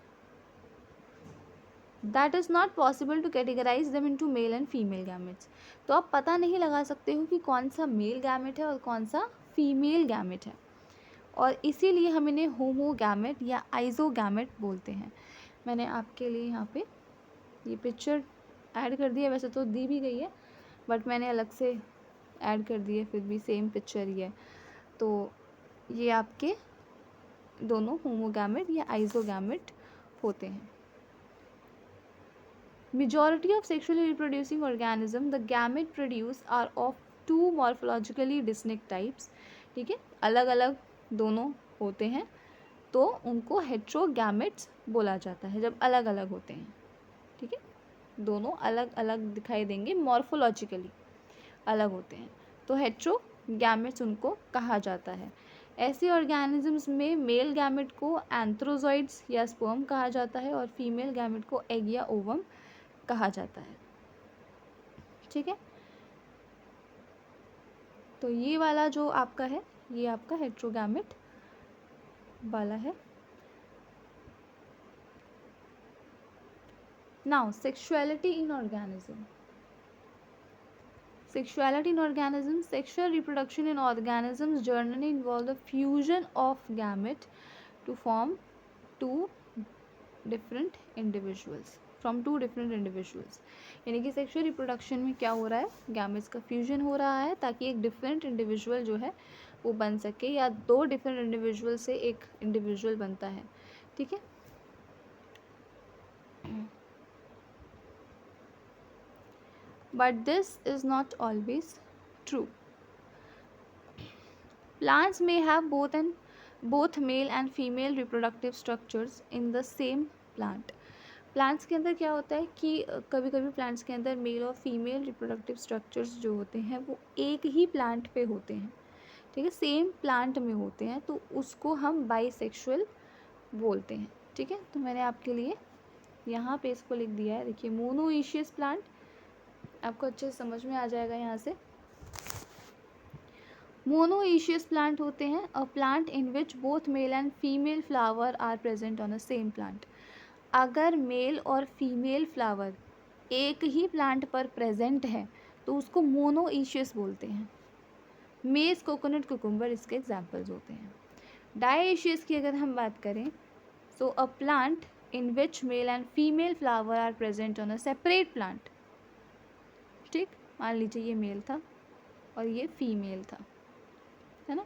That is not possible to categorize them into male and female gametes. तो आप पता नहीं लगा सकते हो कि कौन सा मेल गैमेट है और कौन सा फीमेल गैमेट है, और इसीलिए हम इन्हें होमोगैमेट या आइजोगैमेट बोलते हैं। मैंने आपके लिए यहाँ पे ये पिक्चर ऐड कर दी है, वैसे तो दी भी गई है बट मैंने अलग से ऐड कर दी है, फिर भी सेम पिक्चर ही है। तो ये आपके दोनों होमोगैमेट या आइजोगैमेट होते हैं। Majority of sexually reproducing organism the gamete produce are of two morphologically distinct types. ठीक है, अलग अलग दोनों होते हैं तो उनको हेट्रोगैमेट्स बोला जाता है जब अलग अलग होते हैं। ठीक है, दोनों अलग अलग दिखाई देंगे, मॉर्फोलॉजिकली अलग होते हैं तो हेट्रोगैमेट्स उनको कहा जाता है। ऐसे ऑर्गेनिजम्स में मेल गैमेट को एंथ्रोजॉइड्स या स्पर्म कहा जाता है और फीमेल गैमेट को एग या ओवम कहा जाता है। ठीक है, तो ये वाला जो आपका है ये आपका हेट्रोगैमेट वाला है। Now sexuality in organism. Sexuality in organisms. Sexual reproduction in organisms generally involve the fusion of gamete to form two different individuals from two different individuals. यानी कि सेक्सुअल रिप्रोडक्शन में क्या हो रहा है, गैमेट्स का फ्यूजन हो रहा है ताकि एक डिफरेंट इंडिविजुअल जो है वो बन सके, या 2 डिफरेंट इंडिविजुअल से एक इंडिविजुअल बनता है। ठीक है, but this is not always true. Plants may have both male and female reproductive structures in the same plant. Plants के अंदर क्या होता है कि कभी कभी प्लांट्स के अंदर मेल और फीमेल रिप्रोडक्टिव स्ट्रक्चर्स जो होते हैं वो एक ही प्लांट पे होते हैं। ठीक है, सेम प्लांट में होते हैं तो उसको हम बाइसेक्सुअल बोलते हैं। ठीक है, तो मैंने आपके लिए यहाँ पे इसको लिख दिया है, देखिए मोनोइशियस प्लांट, आपको अच्छे से समझ में आ जाएगा यहाँ से। मोनोइशियस प्लांट होते हैं a plant in which both male and female flower are present on a same plant. अगर मेल और फीमेल फ्लावर एक ही प्लांट पर प्रेजेंट है तो उसको मोनोइशियस बोलते हैं। मेज, कोकोनट, कुकुम्बर इसके एग्जाम्पल्स होते हैं। डाइशियस की अगर हम बात करें so a plant in which male and female flower are present on a separate plant. ठीक, मान लीजिए ये मेल था और ये फीमेल था, है ना,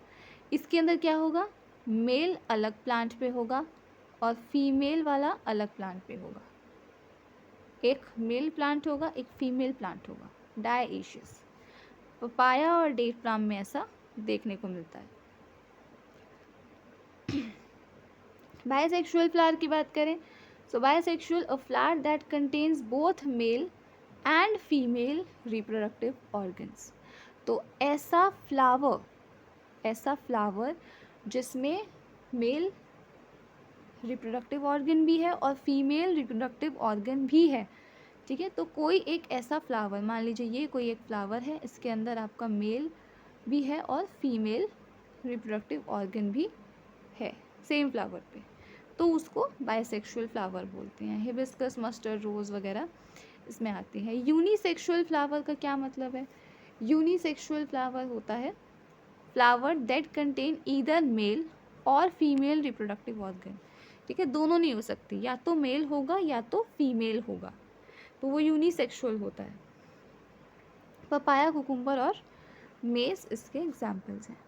इसके अंदर क्या होगा, मेल अलग प्लांट पे होगा और फीमेल वाला अलग प्लांट पे होगा। एक मेल प्लांट होगा, एक फीमेल प्लांट होगा, डायशियस। पपाया और डेट प्लाम में ऐसा देखने को मिलता है। बाइसेक्सुअल फ्लावर की बात करें so bisexual a flower that contains both male and female reproductive organs. तो ऐसा फ्लावर जिसमें मेल रिप्रोडक्टिव ऑर्गन भी है और फीमेल रिप्रोडक्टिव ऑर्गन भी है। ठीक है, तो कोई एक ऐसा फ्लावर, मान लीजिए ये कोई एक फ्लावर है, इसके अंदर आपका मेल भी है और फीमेल रिप्रोडक्टिव ऑर्गन भी है सेम फ्लावर पे, तो उसको बाइसेक्सुअल फ्लावर बोलते हैं। हिबिस्कस, मस्टर्ड, रोज़ वगैरह इसमें आती है। यूनिसेक्सुअल फ्लावर का क्या मतलब है? यूनिसेक्सुअल फ्लावर होता है flower that contain either male और फीमेल रिप्रोडक्टिव ऑर्गन। ठीक है, दोनों नहीं हो सकती, या तो मेल होगा या तो फीमेल होगा, तो वो यूनिसेक्सुअल होता है। पपाया, कुकुम्बर और मेस इसके एग्जाम्पल्स हैं।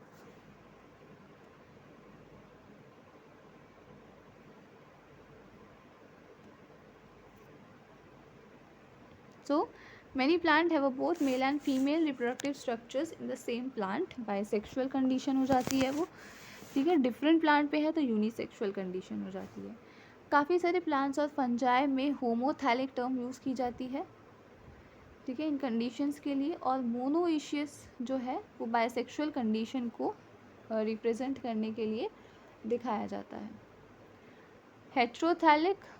So many plant have a both male and female reproductive structures in the same plant. Bisexual condition हो जाती है वो, ठीक है। डिफरेंट प्लांट पे है तो यूनिसेक्सुअल कंडीशन हो जाती है। काफ़ी सारे प्लांट्स और फंजाई में होमोथैलिक टर्म यूज़ की जाती है, ठीक है, इन कंडीशंस के लिए। और मोनोइशियस जो है वो बाइसेक्सुअल कंडीशन को रिप्रेजेंट करने के लिए दिखाया जाता है। Heterothallic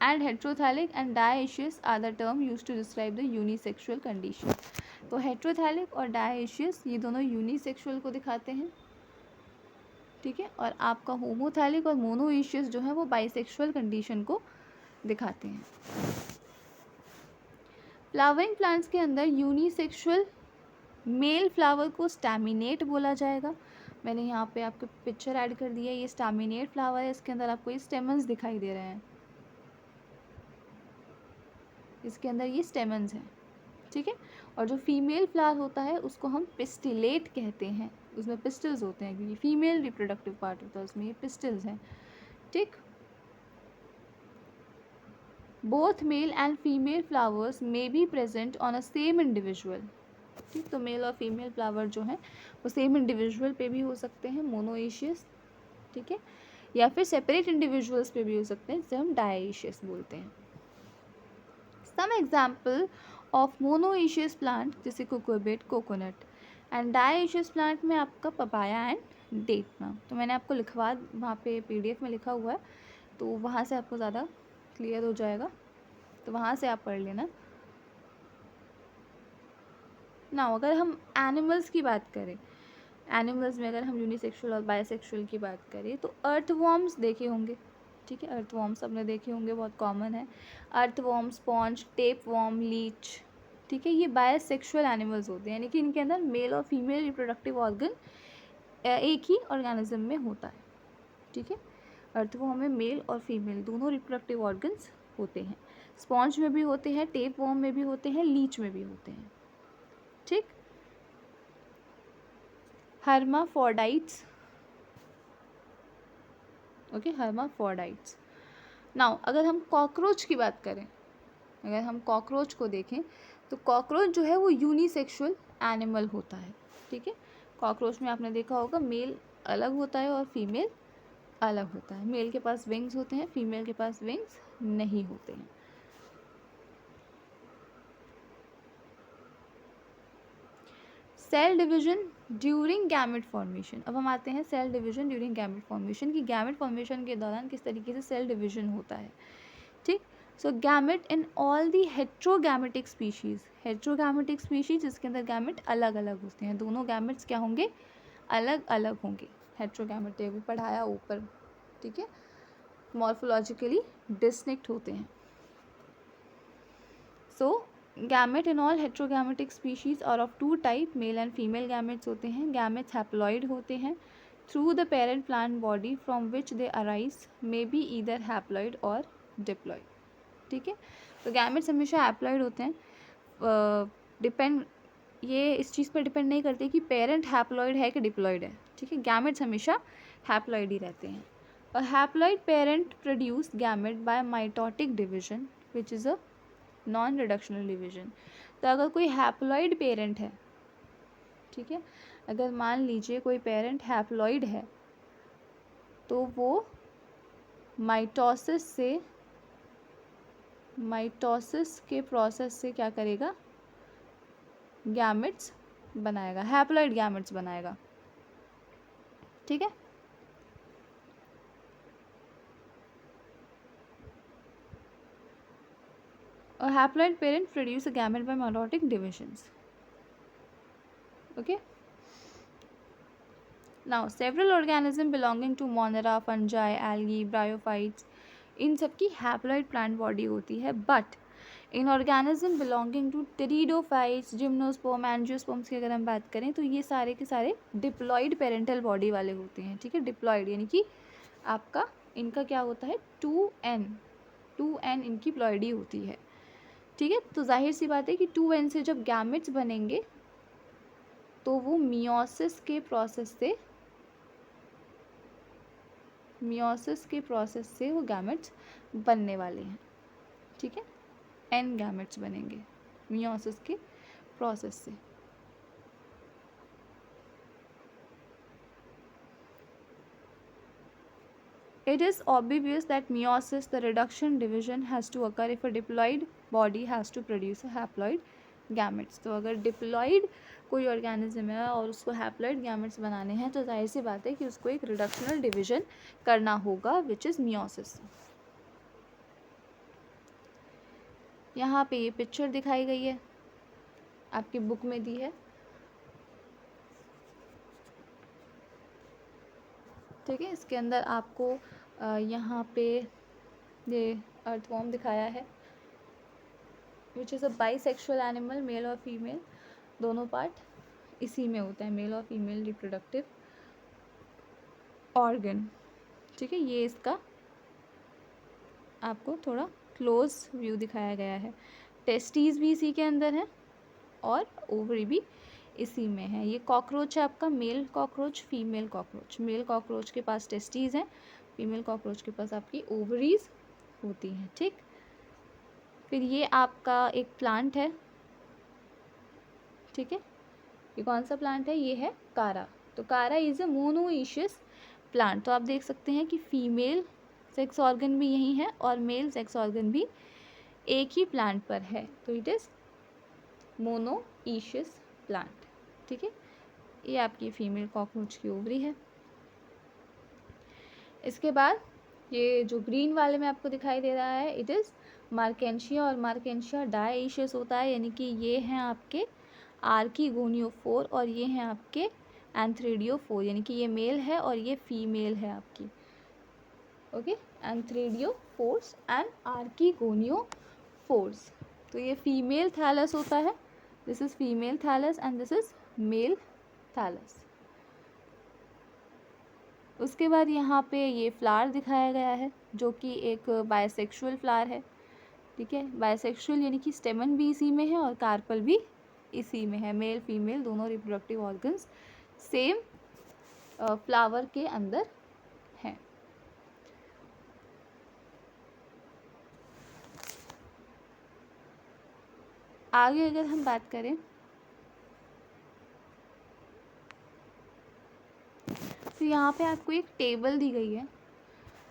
and dioecious are the term used to describe the unisexual condition. तो हेट्रोथैलिक और डायशियस ये दोनों यूनिसेक्सुअल को दिखाते हैं, ठीक है, और आपका होमोथैलिक और मोनोइशियस जो है वो बाइसेक्सुअल कंडीशन को दिखाते हैं। फ्लावरिंग प्लांट्स के अंदर यूनिसेक्सुअल मेल फ्लावर को स्टैमिनेट बोला जाएगा। मैंने यहाँ पे आपको पिक्चर ऐड कर दिया है, ये स्टैमिनेट फ्लावर है, इसके अंदर आपको ये स्टेमन्स दिखाई दे रहे हैं, इसके अंदर ये स्टेमन्स हैं, ठीक है। और जो फीमेल फ्लावर होता है उसको हम पिस्टिलेट कहते हैं, उसमें पिस्टल्स होते हैं क्योंकि फीमेल रिप्रोडक्टिव पार्ट होता है उसमें, ये पिस्टल्स हैं, ठीक। Both male and female flowers may be present on a same individual, ठीक। तो मेल और फीमेल फ्लावर जो हैं वो सेम इंडिविजुअल पे भी हो सकते हैं, मोनोइशियस, ठीक है, या फिर सेपरेट इंडिविजुअल्स पे भी हो सकते हैं, जिसे हम डायशियस बोलते हैं। Some example of monoecious plant जैसे cucurbit, coconut, and dioecious plant में आपका पपाया एंड डेट नाम। तो मैंने आपको लिखवा वहाँ पे PDF में लिखा हुआ है, तो वहाँ से आपको ज़्यादा क्लियर हो जाएगा, तो वहाँ से आप पढ़ लेना ना। अगर हम एनिमल्स की बात करें, एनिमल्स में अगर हम यूनिसेक्सुअल और बायसेक्सुअल की बात करें तो अर्थवॉर्म्स देखे होंगे, ठीक है, अर्थवॉर्म्स सबने देखे होंगे, बहुत कॉमन है। अर्थवॉर्म, स्पॉन्ज, टेपवॉर्म, लीच, ठीक है, ये बायसेक्सुअल एनिमल्स होते हैं, यानी कि इनके अंदर मेल और फीमेल रिप्रोडक्टिव ऑर्गन एक ही ऑर्गेनिज्म में होता है, ठीक है। अर्थवॉर्म में मेल और फीमेल दोनों रिप्रोडक्टिव ऑर्गन्स होते हैं। स्पॉन्ज में भी होते हैं, टेपवॉर्म में भी होते हैं, लीच में भी होते हैं, ठीक। हर्माफोर्डाइट्स, ओके, हर्माफोर्डाइट्स। नाउ अगर हम कॉकरोच की बात करें, अगर हम कॉकरोच को देखें तो कॉकरोच जो है वो यूनिसेक्सुअल एनिमल होता है, ठीक है। कॉकरोच में आपने देखा होगा मेल अलग होता है और फीमेल अलग होता है। मेल के पास विंग्स होते हैं, फीमेल के पास विंग्स नहीं होते हैं। Cell division during gamete formation. अब हम आते हैं cell division during gamete formation की गैमेट फॉर्मेशन के दौरान किस तरीके से सेल डिवीजन होता है, ठीक। So gamete in all the heterogametic species, heterogametic species जिसके अंदर गैमेट अलग अलग होते हैं, दोनों गैमेट्स क्या होंगे, अलग अलग होंगे। हेट्रोगैमेट भी पढ़ाया ऊपर, ठीक है, मॉर्फोलॉजिकली डिस्टिंक्ट होते हैं। So gamete in all heterogametic species are of two type, male and female gametes होते हैं। गैमेट्स हैप्लॉइड होते हैं through the parent plant body from which they arise, may be either haploid or diploid, ठीक है। तो gametes हमेशा haploid होते हैं, डिपेंड ये इस चीज़ पर डिपेंड नहीं करते कि पेरेंट हैप्लॉइड है कि डिप्लॉइड है, ठीक है। गैमेट्स हमेशा हैप्लॉइड ही रहते हैं। और haploid parent produce gamete by mitotic division which is a non reductional division. तो अगर कोई हैप्लॉइड पेरेंट है, ठीक है, अगर मान लीजिए कोई पेरेंट हैप्लॉइड है तो वो माइटोसिस के प्रोसेस से क्या करेगा, गैमेट्स बनाएगा, हैप्लॉइड गैमेट्स बनाएगा, ठीक है। A haploid parent produce a gamete by mitotic divisions. Okay. Now, several organisms belonging to Monera, fungi, algae, bryophytes, इन सब की हैप्लॉइड प्लांट बॉडी होती है, but in organism belonging to pteridophytes, gymnosperm, angiosperms की अगर हम बात करें तो ये सारे के सारे डिप्लॉइड पेरेंटल बॉडी वाले होते हैं, ठीक है। डिप्लॉइड यानी कि आपका इनका क्या होता है 2n इनकी प्लॉइडी होती है, ठीक है। तो जाहिर सी बात है कि 2n से जब गैमेट्स बनेंगे तो वो मियोसिस के प्रोसेस से वो गैमेट्स बनने वाले हैं, ठीक है। n गैमेट्स बनेंगे मियोसिस के प्रोसेस से। It is obvious that meiosis, the reduction division, has to occur if a diploid body has to produce a haploid gametes। तो अगर डिप्लॉइड कोई ऑर्गेनिज्म है और उसको हैप्लॉइड गैमेट्स बनाने हैं तो जाहिर सी बात है कि उसको एक रिडक्शनल डिवीजन करना होगा, विच इज़ मियोसिस। यहाँ पे ये पिक्चर दिखाई गई है, आपकी बुक में दी है, ठीक है। इसके अंदर आपको यहाँ पे ये अर्थवॉर्म दिखाया है, which is a bisexual animal, male और फीमेल दोनों पार्ट इसी में होता है, मेल और फीमेल रिप्रोडक्टिव ऑर्गन, ठीक है। ये इसका आपको थोड़ा क्लोज व्यू दिखाया गया है। टेस्टीज भी इसी के अंदर है और ओवरी भी इसी में है। ये कॉकरोच है आपका, male cockroach, female cockroach. Male cockroach के पास टेस्टीज हैं, फीमेल कॉकरोच के पास आपकी ओवरीज होती हैं, ठीक। फिर ये आपका एक प्लांट है, ठीक है। ये कौन सा प्लांट है? ये है कारा। तो कारा इज़ अ मोनोइशियस प्लांट। तो आप देख सकते हैं कि फीमेल सेक्स ऑर्गन भी यही है और मेल सेक्स ऑर्गन भी एक ही प्लांट पर है, तो इट इज़ मोनोइशियस प्लांट, ठीक है। ये आपकी फीमेल कॉकरोच की ओवरी है। इसके बाद ये जो ग्रीन वाले में आपको दिखाई दे रहा है, इट इज़ मार्केंशिया, और मार्केंशिया डायइशियस होता है, यानी कि ये हैं आपके आर्कीगोनियोफोर और ये हैं आपके एंथ्रेडियोफोर, यानी कि ये मेल है और ये फीमेल है आपकी, ओके। एंथ्रेडियोफोर्स एंड आर्कीगोनियोफोर्स। तो ये फीमेल थैलस होता है, this is female thallus and this is male thallus. उसके बाद यहाँ पे ये फ्लावर दिखाया गया है जो कि एक बायसेक्सुअल फ्लावर है, ठीक है। बायसेक्सुअल यानी कि स्टेमन भी इसी में है और कार्पल भी इसी में है। मेल फीमेल दोनों रिप्रोडक्टिव ऑर्गन्स सेम फ्लावर के अंदर हैं। आगे अगर हम बात करें तो यहाँ पे आपको एक टेबल दी गई है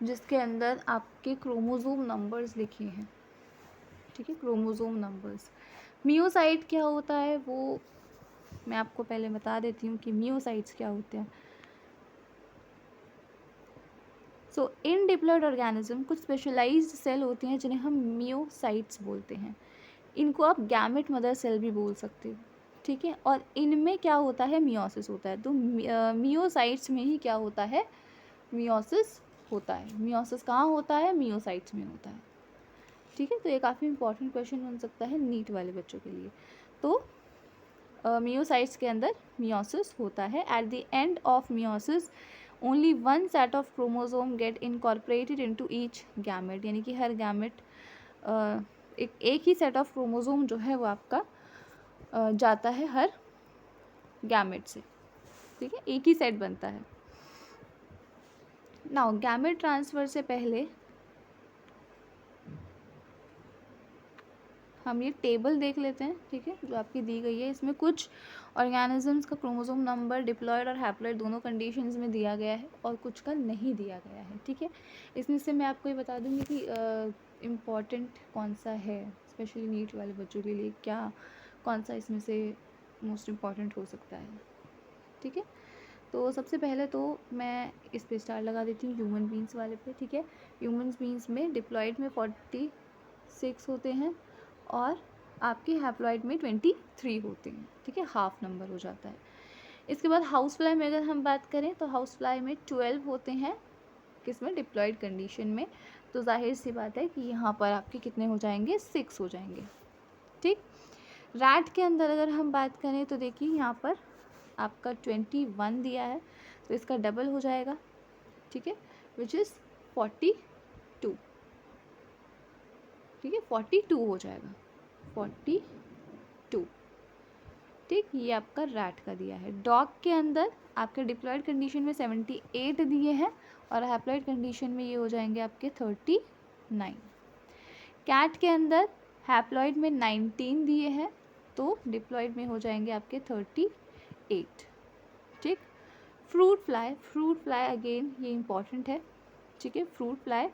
जिसके अंदर आपके क्रोमोसोम नंबर्स लिखे हैं, ठीक है। Chromosome numbers. मियोसाइट क्या होता है वो मैं आपको पहले बता देती हूँ कि मियोसाइट्स क्या होते हैं। सो इन डिप्लॉइड ऑर्गेनिज्म कुछ स्पेशलाइज्ड सेल होती हैं जिन्हें हम मियोसाइट्स बोलते हैं। इनको आप गैमेट मदर सेल भी बोल सकते हो, ठीक है। और इनमें क्या होता है? मियोसिस होता है। तो मियोसाइट्स में ही क्या होता है? मियोसिस होता है। मियोसिस कहाँ होता है? मियोसाइट्स में होता है, ठीक है। तो ये काफ़ी इंपॉर्टेंट क्वेश्चन बन सकता है नीट वाले बच्चों के लिए। तो मियोसाइट्स के अंदर मियोसिस होता है। At the end of meiosis only one set of chromosome get incorporated into each gamete, यानी कि हर गैमेट एक ही सेट ऑफ क्रोमोसोम जो है वो आपका जाता है हर गैमेट से, ठीक है। एक ही सेट बनता है। नाउ गैमेट ट्रांसफ़र से पहले हम ये टेबल देख लेते हैं, ठीक है, जो आपकी दी गई है। इसमें कुछ ऑर्गेनिजम्स का क्रोमोसोम नंबर डिप्लॉयड और हैप्लॉयड दोनों कंडीशंस में दिया गया है और कुछ का नहीं दिया गया है, ठीक है। इसमें से मैं आपको ये बता दूंगी कि इम्पॉर्टेंट कौन सा है, स्पेशली नीट वाले बच्चों के लिए क्या कौन सा इसमें से मोस्ट इम्पॉर्टेंट हो सकता है, ठीक है। तो सबसे पहले तो मैं इस पे स्टार लगा देती हूँ ह्यूमन बींग्स वाले पे, ठीक है। ह्यूमन बींग्स में डिप्लॉयड में 46 होते हैं और आपके हैप्लॉइड में 23 होते हैं, ठीक है। हाफ नंबर हो जाता है। इसके बाद हाउस फ्लाई में अगर हम बात करें तो हाउस फ्लाई में 12 होते हैं, किसमें? डिप्लॉयड कंडीशन में। तो जाहिर सी बात है कि यहाँ पर आपके कितने हो जाएंगे, 6 हो जाएंगे। ठीक। रैट के अंदर अगर हम बात करें तो देखिए यहाँ पर आपका 21 दिया है, तो इसका डबल हो जाएगा, ठीक है, विच इज़ 42। ठीक है, 42 हो जाएगा, 42। ठीक, ये आपका रैट का दिया है। डॉग के अंदर आपके डिप्लॉयड कंडीशन में 78 दिए हैं और हैप्लॉयड कंडीशन में ये हो जाएंगे आपके 39। कैट के अंदर हैप्लॉयड में 19 दिए हैं, तो डिप्लॉयड में हो जाएंगे आपके 38। ठीक। फ्रूट फ्लाई अगेन ये इम्पॉर्टेंट है, ठीक है। फ्रूट फ्लाई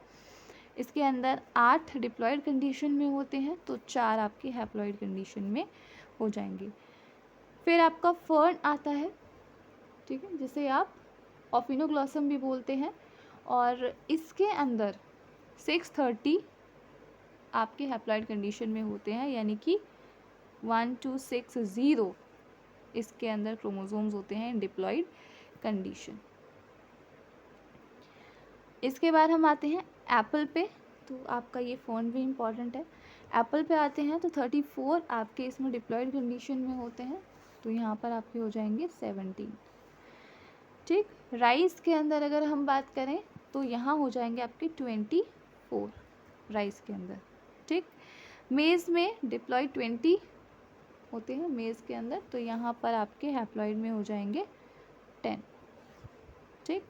इसके अंदर 8 डिप्लॉयड कंडीशन में होते हैं, तो 4 आपके हैप्लॉयड कंडीशन में हो जाएंगे। फिर आपका फर्न आता है, ठीक है, जिसे आप ऑफिनोग्लॉसम भी बोलते हैं, और इसके अंदर 630 आपके हैप्लॉयड कंडीशन में होते हैं, यानी कि 1260 इसके अंदर क्रोमोसोम्स होते हैं इन डिप्लॉयड कंडीशन। इसके बाद हम आते हैं एप्पल पे, तो आपका ये फ़र्न भी इम्पॉर्टेंट है। एप्पल पे आते हैं तो 34 आपके इसमें डिप्लॉयड कंडीशन में होते हैं, तो यहाँ पर आपके हो जाएंगे 17। ठीक। राइस के अंदर अगर हम बात करें तो यहाँ हो जाएंगे आपके 24 राइस के अंदर। ठीक। मेज़ में डिप्लॉयड 20 होते हैं मेज़ के अंदर, तो यहाँ पर आपके हैप्लॉयड में हो जाएंगे 10। ठीक।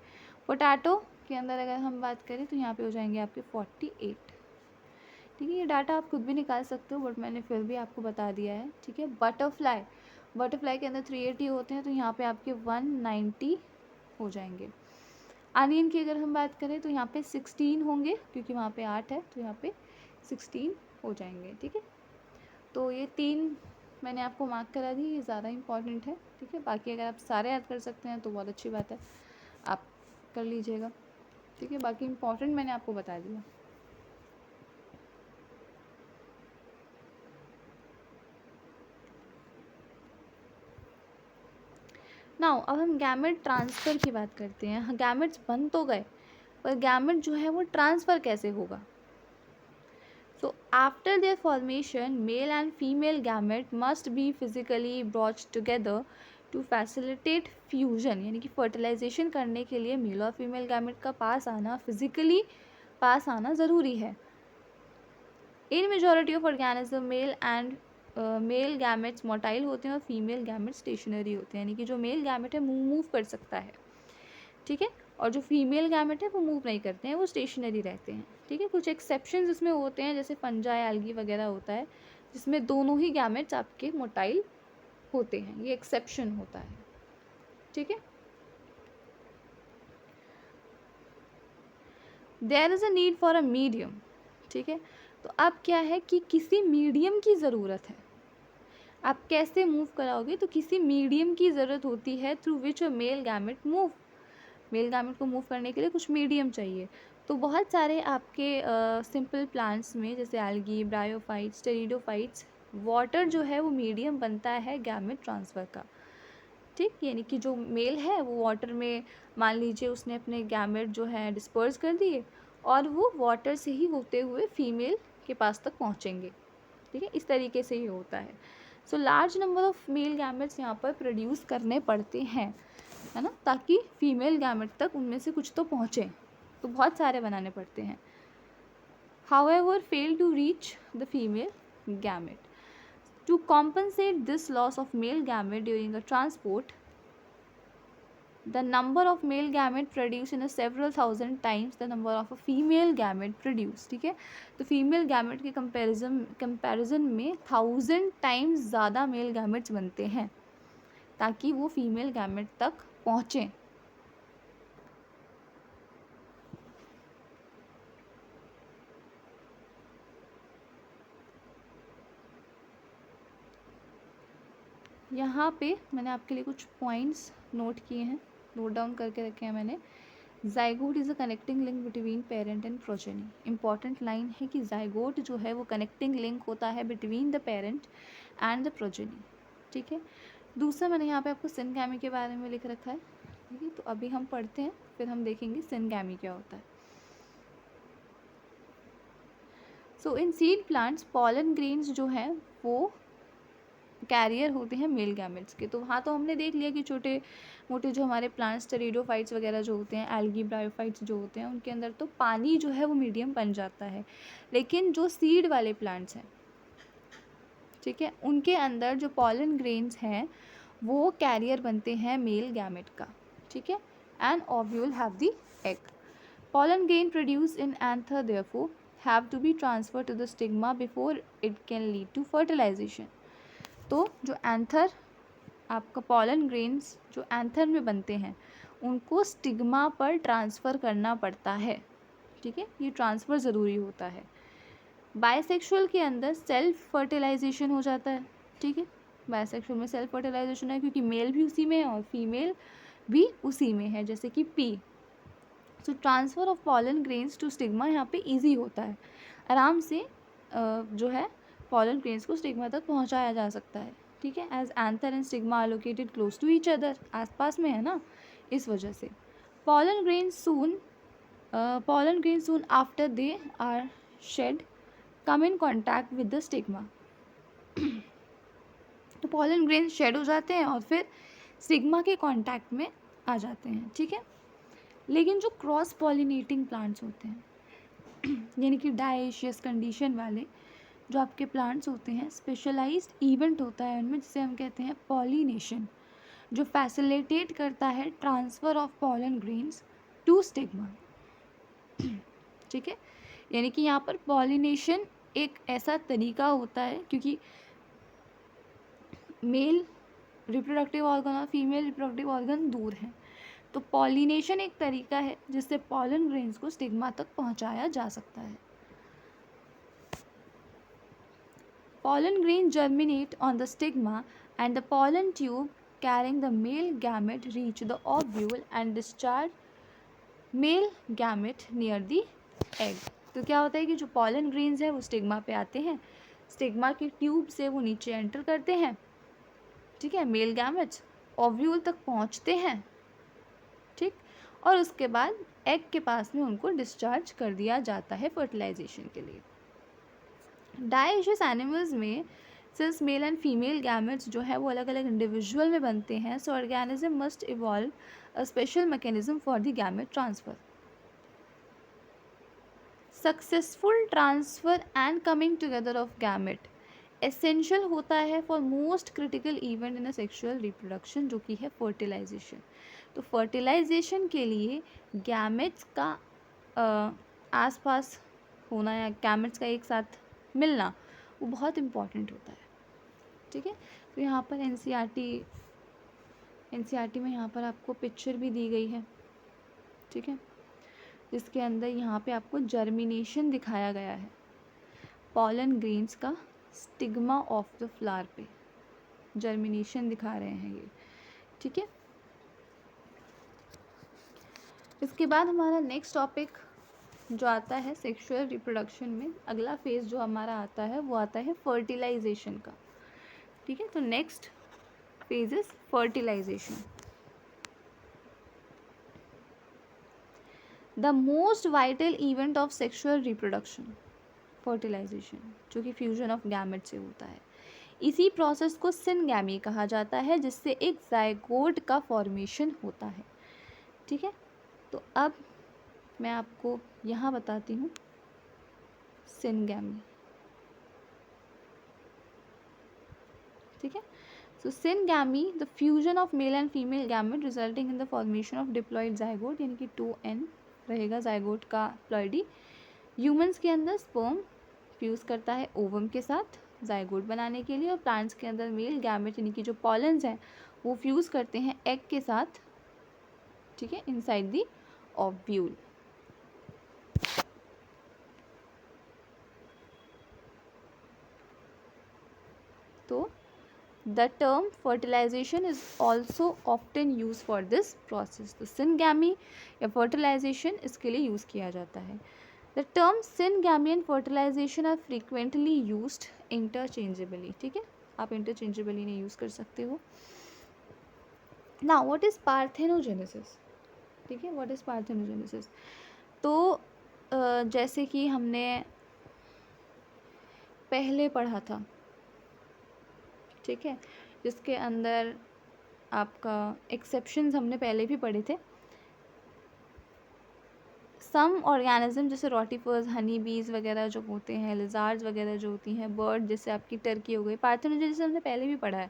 पोटैटो के अंदर अगर हम बात करें तो यहाँ पे हो जाएंगे आपके 48। ठीक है, ये डाटा आप खुद भी निकाल सकते हो, बट मैंने फिर भी आपको बता दिया है। ठीक है। बटरफ्लाई के अंदर 380 होते हैं, तो यहाँ पे आपके 190 हो जाएंगे। अनियन की अगर हम बात करें तो यहाँ पे 16 होंगे, क्योंकि वहाँ पे 8 है, तो यहाँ पे 16 हो जाएंगे। ठीक है, तो ये 3 मैंने आपको मार्क करा दी, ये ज़्यादा इंपॉर्टेंट है। ठीक है, बाकी अगर आप सारे याद कर सकते हैं तो बहुत अच्छी बात है, आप कर लीजिएगा। ठीक है, बाकी इंपॉर्टेंट मैंने आपको बता दिया। नाउ अब हम गैमेट ट्रांसफ़र की बात करते हैं। गैमेट्स बन तो गए, पर गैमेट जो है वो ट्रांसफ़र कैसे होगा। So after their formation, male and female gamete must be physically brought together to facilitate fusion, यानी कि fertilization करने के लिए मेल और फीमेल गैमेट का पास आना, फिजिकली पास आना ज़रूरी है। इन majority of organism male gametes motile होते हैं और फीमेल गैमेट स्टेशनरी होते हैं, यानी कि जो मेल गैमेट है मूव कर सकता है, ठीक है, और जो फीमेल गैमेट है वो मूव नहीं करते हैं, वो स्टेशनरी रहते हैं। ठीक है, कुछ एक्सेप्शंस इसमें होते हैं, जैसे फंजाई एल्गी वगैरह होता है, जिसमें दोनों ही गैमेट्स आपके मोटाइल होते हैं, ये एक्सेप्शन होता है। ठीक है, there is a need for a medium. ठीक है, तो अब क्या है कि किसी मीडियम की ज़रूरत है। आप कैसे मूव कराओगे, तो किसी मीडियम की ज़रूरत होती है through which a male gamete move. Male gamete को मूव करने के लिए कुछ मीडियम चाहिए। तो बहुत सारे आपके सिंपल प्लांट्स में, जैसे एल्गी, ब्रायोफाइट्स, टेरिडोफाइट्स, वाटर जो है वो मीडियम बनता है गैमेट ट्रांसफ़र का। ठीक, यानी कि जो मेल है वो वाटर में, मान लीजिए उसने अपने गैमेट जो है डिस्पर्स कर दिए, और वो वाटर से ही होते हुए फीमेल के पास तक पहुँचेंगे। ठीक है, इस तरीके से ही होता है। So large number of male gametes यहाँ पर प्रोड्यूस करने पड़ते हैं, है ना, ताकि फीमेल गैमेट तक उनमें से कुछ तो पहुँचे, तो बहुत सारे बनाने पड़ते हैं। However fail to reach the female gamete. To compensate this loss of male gamete during a transport, the number of male gamete produced in a several thousand times the number of a female gamete produced। ठीक है, तो female gamete के comparison में 1000 times ज़्यादा male gametes बनते हैं, ताकि वो फीमेल गैमेट तक पहुँचें। यहाँ पे मैंने आपके लिए कुछ पॉइंट्स नोट किए हैं, नोट डाउन करके रखे हैं मैंने। Zygote is a connecting link between parent and progeny. Important line है कि जाइगोट जो है वो कनेक्टिंग लिंक होता है between the parent and the progeny. ठीक है, दूसरा मैंने यहाँ पे आपको सिनगैमी के बारे में लिख रखा है। ठीक है, तो अभी हम पढ़ते हैं, फिर हम देखेंगे सिनगैमी क्या होता है। सो इन सीड प्लांट्स पॉलन ग्रेन्स जो हैं वो कैरियर होते हैं मेल गैमेट्स के। तो वहाँ तो हमने देख लिया कि छोटे मोटे जो हमारे प्लांट्स टेरिडोफाइट्स वगैरह जो होते हैं, एल्गी ब्रायोफाइट्स जो होते हैं, उनके अंदर तो पानी जो है वो मीडियम बन जाता है। लेकिन जो सीड वाले प्लांट्स हैं, ठीक है, उनके अंदर जो पॉलन ग्रेन्स हैं वो कैरियर बनते हैं मेल गैमेट का, ठीक है। And ovule have the egg. Pollen grain produced in anther therefore have to be transferred to the stigma before it can lead to fertilization. तो जो एंथर आपका पॉलन ग्रेन्स जो एंथर में बनते हैं उनको स्टिग्मा पर ट्रांसफ़र करना पड़ता है, ठीक है, ये ट्रांसफ़र ज़रूरी होता है। बायसेक्सुअल के अंदर सेल्फ फर्टिलाइजेशन हो जाता है, ठीक है, बायसेक्सुअल में सेल्फ फर्टिलाइजेशन है क्योंकि मेल भी उसी में है और फीमेल भी उसी में है, जैसे कि pea. So transfer of pollen grains to stigma यहाँ पे इजी होता है, आराम से जो है पॉलन ग्रेन्स को स्टिग्मा तक पहुँचाया जा सकता है, ठीक है। As anther and stigma are located close to each other, आसपास में है ना, इस वजह से pollen grain soon after they are shed come in contact with the stigma. तो पॉलन ग्रेन शेड हो जाते हैं और फिर स्टिग्मा के कॉन्टैक्ट में आ जाते हैं, ठीक है। लेकिन जो क्रॉस पॉलिनेटिंग प्लांट्स होते हैं यानी कि डायेशियस कंडीशन वाले जो आपके प्लांट्स होते हैं, स्पेशलाइज्ड इवेंट होता है उनमें जिसे हम कहते हैं पॉलिनेशन, जो फैसिलिटेट करता है transfer of pollen grains to stigma, ठीक है। यानी कि यहाँ पर पॉलिनेशन एक ऐसा तरीका होता है क्योंकि मेल रिप्रोडक्टिव ऑर्गन और फीमेल रिप्रोडक्टिव ऑर्गन दूर हैं, तो पॉलिनेशन एक तरीका है जिससे पॉलन ग्रेन्स को स्टिग्मा तक पहुंचाया जा सकता है। Pollen grain germinate on the stigma and the pollen tube carrying the male gamete reach the ovule and discharge male gamete near the egg. तो क्या होता है कि जो पॉलन ग्रेन्स है वो स्टिग्मा पे आते हैं, स्टिग्मा की ट्यूब से वो नीचे एंटर करते हैं, ठीक है, मेल गैमेट्स ओव्यूल तक पहुंचते हैं, ठीक, और उसके बाद एग के पास में उनको डिस्चार्ज कर दिया जाता है फर्टिलाइजेशन के लिए। डायेशियस एनिमल्स में since male and female gametes जो है वो अलग अलग इंडिविजुअल में बनते हैं, so organism must evolve a special mechanism for the gamete transfer. Successful transfer and coming together of gamete essential होता है for most critical event in a sexual reproduction, जो कि है फर्टिलाइजेशन। तो फर्टिलाइजेशन के लिए गैमेट्स का आसपास होना या गैमेट्स का एक साथ मिलना वो बहुत इम्पॉर्टेंट होता है, ठीक है। तो यहाँ पर एनसीईआरटी में यहाँ पर आपको पिक्चर भी दी गई है, ठीक है, जिसके अंदर यहाँ पे आपको जर्मिनेशन दिखाया गया है पॉलन ग्रेन्स का स्टिग्मा ऑफ द फ्लावर पे जर्मिनेशन दिखा रहे हैं ये, ठीक है। इसके बाद हमारा नेक्स्ट टॉपिक जो आता है सेक्सुअल रिप्रोडक्शन में, अगला फेज़ जो हमारा आता है वो आता है फर्टिलाइजेशन का, ठीक है। तो next phase is fertilization. The most vital event of sexual reproduction fertilization, जो कि फ्यूजन ऑफ गैमेट से होता है। इसी प्रोसेस को सिनगैमी कहा जाता है जिससे एक जायगोट का फॉर्मेशन होता है, ठीक है। तो अब मैं आपको यहाँ बताती हूँ सिनगैमी, ठीक है। So syngamy the fusion of male and female gamete resulting in the formation of diploid zygote, यानी कि 2n रहेगा जायगोट का प्लॉइडी। ह्यूमंस के अंदर स्पर्म फ्यूज़ करता है ओवम के साथ जायगोट बनाने के लिए, और प्लांट्स के अंदर मेल गैमेट यानी कि जो पॉलन्स हैं वो फ्यूज़ करते हैं एग के साथ, ठीक है, इनसाइड द ओव्यूल। तो the term fertilization is also often used for this process। तो सिनगैमी या fertilization इसके लिए यूज़ किया जाता है। The term syngamy and fertilization are frequently used interchangeably, ठीक है, आप interchangeably नहीं यूज़ कर सकते हो। Now what is parthenogenesis, ठीक है, what is parthenogenesis? तो जैसे कि हमने पहले पढ़ा था, ठीक है, जिसके अंदर आपका एक्सेप्शंस हमने पहले भी पढ़े थे। सम ऑर्गेनिज्म जैसे रोटिफर्स, हनी बीज वगैरह जो होते हैं, लिजार्ड्स वगैरह जो होती हैं, बर्ड जैसे आपकी टर्की हो गई, पार्थेनोजन जैसे हमने पहले भी पढ़ा है,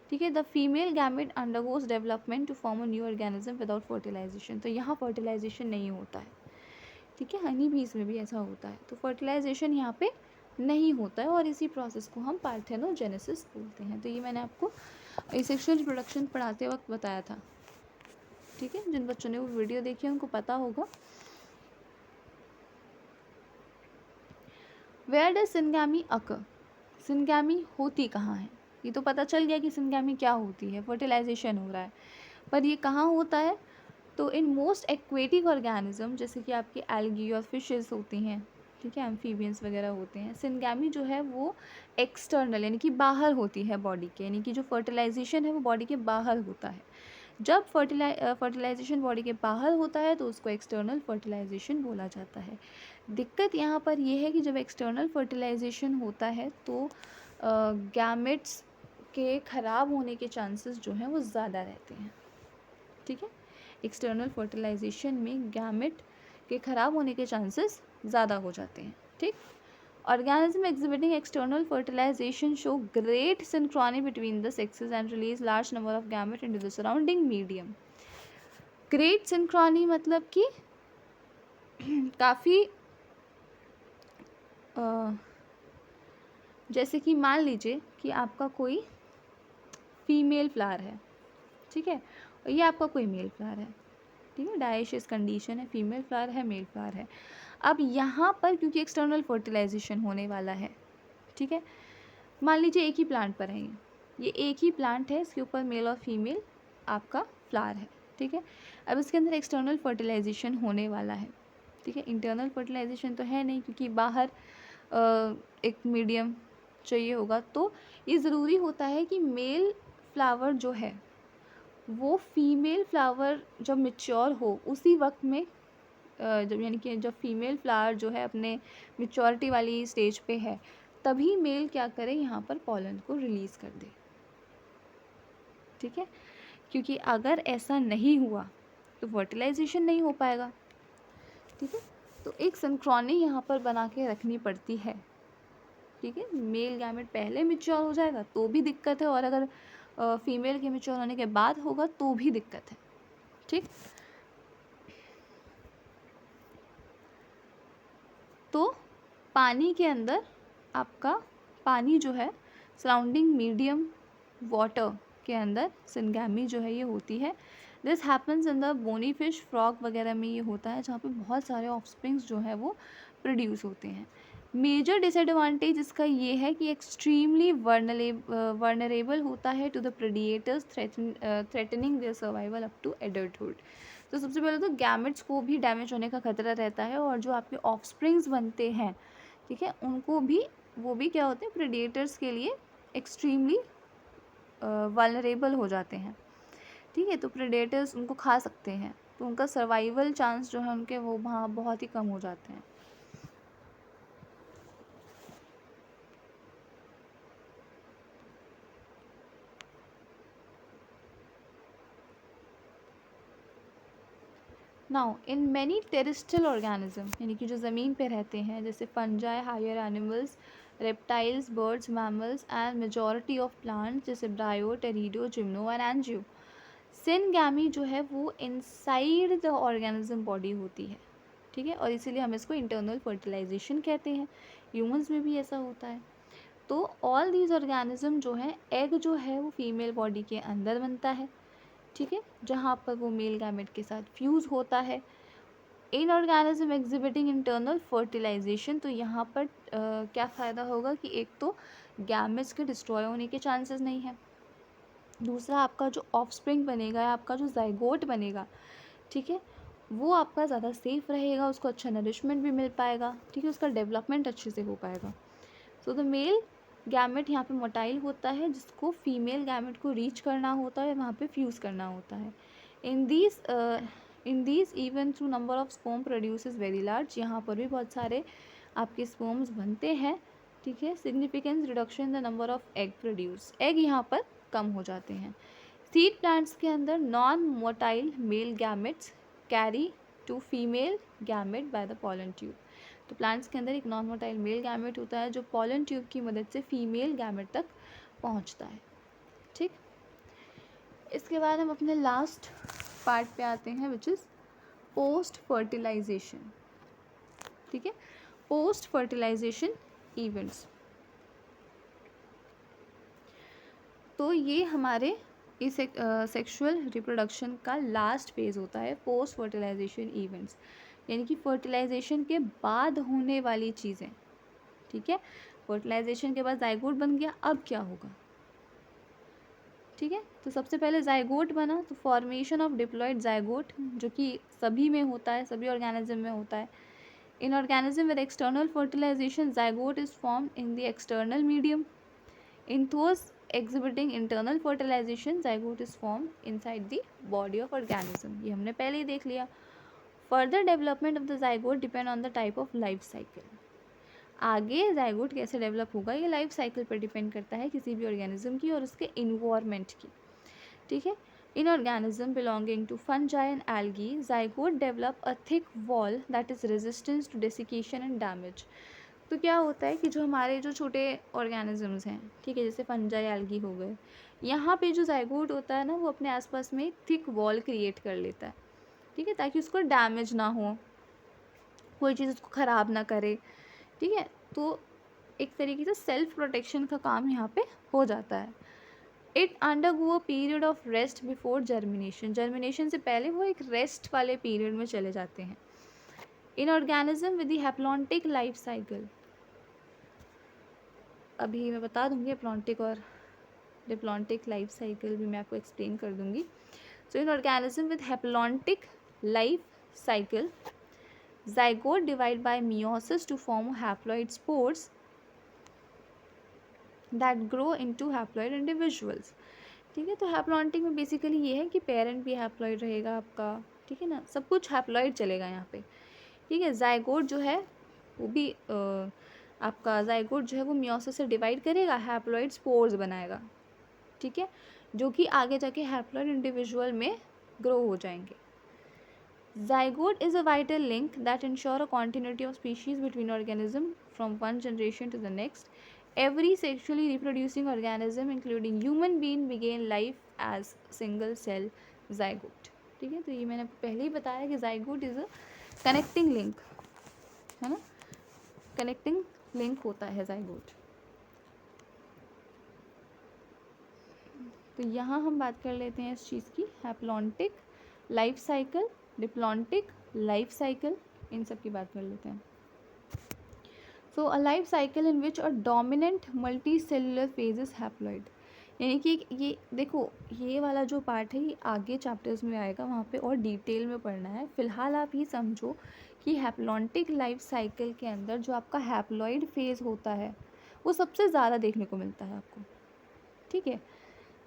ठीक है। The female gamete undergoes development to form a new organism without fertilization. तो यहाँ फर्टिलाइजेशन नहीं होता है, ठीक है। हनी बीज में भी ऐसा होता है, तो फर्टिलाइजेशन यहाँ पे नहीं होता है, और इसी प्रोसेस को हम पार्थेनोजेनेसिस बोलते हैं। तो ये मैंने आपको एसेक्सुअल रिप्रोडक्शन पढ़ाते वक्त बताया था, ठीक है। जिन बच्चों ने वो वीडियो देखी है उनको पता होगा। Where does syngamy occur? Syngamy होती कहाँ है? ये तो पता चल गया कि सिनगैमी क्या होती है, फर्टिलाइजेशन हो रहा है, पर ये कहाँ होता है? तो इन मोस्ट एक्वेटिक ऑर्गेनिज्म जैसे कि आपकी एल्गी और फिशेस होती हैं, ठीक है, एम्फीबियंस वगैरह होते हैं, सिनगैमी जो है वो एक्सटर्नल यानी कि बाहर होती है बॉडी के, यानी कि जो फर्टिलाइजेशन है वो बॉडी के बाहर होता है। जब फर्टिलाइजेशन बॉडी के बाहर होता है तो उसको एक्सटर्नल फर्टिलाइजेशन बोला जाता है। दिक्कत यहाँ पर यह है कि जब एक्सटर्नल फर्टिलाइजेशन होता है तो गैमेट्स के ख़राब होने के चांसेस जो हैं वो ज़्यादा रहते हैं, ठीक है। एक्सटर्नल फर्टिलाइजेशन में गैमेट के ख़राब होने के चांसेस ज़्यादा हो जाते हैं, ठीक। Organism exhibiting external fertilization show great synchrony between the sexes and release large number of gamete into the surrounding medium. Great synchrony मतलब कि काफ़ी जैसे कि मान लीजिए कि आपका कोई फीमेल फ्लावर है, ठीक है, और ये आपका कोई मेल फ्लावर है, ठीक है, डायशियस कंडीशन है, फीमेल फ्लावर है, मेल फ्लावर है। अब यहाँ पर क्योंकि एक्सटर्नल फर्टिलाइजेशन होने वाला है, ठीक है, मान लीजिए एक ही प्लांट पर है, ये एक ही प्लांट है, इसके ऊपर मेल और फीमेल आपका फ्लावर है, ठीक है। अब इसके अंदर एक्सटर्नल फर्टिलाइजेशन होने वाला है, ठीक है। इंटरनल फर्टिलाइजेशन तो है नहीं क्योंकि बाहर एक मीडियम चाहिए होगा, तो ये ज़रूरी होता है कि मेल फ्लावर जो है वो फीमेल फ्लावर जब मैच्योर हो उसी वक्त में जब यानी कि जब फीमेल फ्लावर जो है अपने मैच्योरिटी वाली स्टेज पे है तभी मेल क्या करे, यहाँ पर पॉलन को रिलीज़ कर दे, ठीक है। क्योंकि अगर ऐसा नहीं हुआ तो फर्टिलाइजेशन नहीं हो पाएगा, ठीक है। तो एक सिंक्रोनी यहाँ पर बना के रखनी पड़ती है, ठीक है। मेल गैमेट पहले मैच्योर हो जाएगा तो भी दिक्कत है, और अगर फीमेल के मैच्योर होने के बाद होगा तो भी दिक्कत है, ठीक। तो पानी के अंदर आपका पानी जो है सराउंडिंग मीडियम वाटर के अंदर सिनगैमी जो है ये होती है। This happens in the bony fish, frog वगैरह में ये होता है जहाँ पे बहुत सारे ऑफस्प्रिंग्स जो है वो प्रोड्यूस होते हैं। मेजर डिसएडवांटेज इसका ये है कि एक्सट्रीमली वर्नरेबल होता है to the predators threatening their survival up to adulthood. तो सबसे पहले तो गैमेट्स को भी डैमेज होने का खतरा रहता है, और जो आपके ऑफस्प्रिंग्स बनते हैं, ठीक है, उनको भी वो भी क्या होते हैं प्रेडिएटर्स के लिए एक्सट्रीमली वल्नरेबल हो जाते हैं, ठीक है। तो प्रेडेटर्स उनको खा सकते हैं, तो उनका सर्वाइवल चांस जो है उनके वो वहाँ बहुत ही कम हो जाते हैं। Now in many terrestrial organism यानी कि जो ज़मीन पे रहते हैं जैसे fungi, higher animals, reptiles, birds, mammals and majority of plants जैसे bryo, pterido, gymno and angio, syngamy जो है वो इनसाइड द ऑर्गेनिज्म बॉडी होती है, ठीक है, और इसीलिए हम इसको इंटरनल फर्टिलाइजेशन कहते हैं। ह्यूमंस में भी ऐसा होता है। तो ऑल दीज ऑर्गेनिज्म जो है एग जो है वो फीमेल बॉडी के अंदर बनता है, ठीक है, जहाँ पर वो मेल गैमेट के साथ फ्यूज़ होता है। In organism exhibiting internal fertilization, तो यहाँ पर क्या फ़ायदा होगा कि एक तो गैमेट्स के डिस्ट्रॉय होने के चांसेस नहीं है, दूसरा आपका जो ऑफस्प्रिंग बनेगा या आपका जो जाइगोट बनेगा, ठीक है, वो आपका ज़्यादा सेफ़ रहेगा, उसको अच्छा नरिशमेंट भी मिल पाएगा, ठीक है, उसका डेवलपमेंट अच्छे से हो पाएगा। सो द मेल गैमेट यहाँ पे मोटाइल होता है जिसको फीमेल गैमेट को रीच करना होता है, वहाँ पे फ्यूज़ करना होता है। In these even through number of sperm produces very large, यहाँ पर भी बहुत सारे आपके स्पर्म्स बनते हैं, ठीक है। Significance reduction in the number of egg produce, egg यहाँ पर कम हो जाते हैं। सीड प्लांट्स के अंदर non motile male gametes carry to female gamete by the pollen tube. तो प्लांट्स के अंदर एक नॉन मोटाइल मेल गैमेट होता है जो पॉलन ट्यूब की मदद से फीमेल गैमेट तक पहुंचता है। ठीक, इसके बाद हम अपने लास्ट पार्ट पे आते हैं विच इज़ पोस्ट फर्टिलाइजेशन। ठीक है, पोस्ट फर्टिलाइजेशन इवेंट्स। तो ये हमारे इस सेक्सुअल रिप्रोडक्शन का लास्ट फेज़ होता है, पोस्ट फर्टिलाइजेशन इवेंट्स, यानी कि फर्टिलाइजेशन के बाद होने वाली चीज़ें। ठीक है, फर्टिलाइजेशन के बाद जाइगोट बन गया, अब क्या होगा। ठीक है, तो सबसे पहले जाइगोट बना, तो फॉर्मेशन ऑफ डिप्लॉयड जाइगोट, जो कि सभी में होता है, सभी ऑर्गेनिज्म में होता है। In organism with external fertilization zygote is form in the external medium. In those exhibiting internal fertilization zygote is formed inside the body of organism। ये हमने पहले ही देख लिया। further development of the zygote depend on the type of life cycle। आगे zygote कैसे develop होगा ये life cycle पर डिपेंड करता है किसी भी ऑर्गेनिज्म की और उसके इन्वायरमेंट की। ठीक है, in organism belonging to fungi and algae zygote develop a thick wall that is resistance to desiccation and damage. तो क्या होता है कि जो हमारे जो छोटे ऑर्गेनिजम्स हैं, ठीक है, जैसे फंजाई एल्गी हो गए, यहाँ पे जो जाइगोट होता है ना वो अपने आसपास में थिक वॉल क्रिएट कर लेता है। ठीक है, ताकि उसको डैमेज ना हो, कोई चीज़ उसको ख़राब ना करे। ठीक है, तो एक तरीके से सेल्फ प्रोटेक्शन का काम यहाँ पे हो जाता है। It undergo a period of rest before germination, germination से पहले वो एक रेस्ट वाले पीरियड में चले जाते हैं। इन organism with the haplontic life cycle, अभी मैं बता दूंगी हैप्लॉन्टिक और डिप्लॉन्टिक लाइफ साइकिल भी मैं आपको एक्सप्लेन कर दूंगी। So in organism with haplontic life cycle zygote divide by meiosis to form haploid spores that grow into haploid individuals. ठीक है, तो हैप्लॉन्टिक में बेसिकली ये है कि पेरेंट भी हैप्लॉइड रहेगा आपका। ठीक है ना, सब कुछ हैप्लॉइड चलेगा यहाँ पे। ठीक है, जाइगोट जो है वो भी आपका जाइगोट जो है वो मियोसिस से डिवाइड करेगा, हैप्लॉइड स्पोर्स बनाएगा। ठीक है, जो कि आगे जाके हैप्लॉइड इंडिविजुअल में ग्रो हो जाएंगे। Zygote is a vital link that ensure a continuity of species between organism from one generation to the next. Every sexually reproducing organism including human being begin life as single cell zygote. ठीक है, तो ये मैंने पहले ही बताया कि zygote is a connecting link, है ना, कनेक्टिंग लिंक होता है जाइगोट। तो यहाँ हम बात कर लेते हैं इस चीज़ की, haplontic life cycle, diplontic life cycle, इन सब की बात कर लेते हैं। So a life cycle in which a dominant multi cellular phase is haploid, यानी कि ये देखो ये वाला जो पार्ट है ये आगे चैप्टर्स में आएगा, वहाँ पे और डिटेल में पढ़ना है। फिलहाल आप ये समझो कि हैप्लॉन्टिक लाइफ साइकिल के अंदर जो आपका हैप्लॉइड फेज़ होता है वो सबसे ज़्यादा देखने को मिलता है आपको। ठीक है,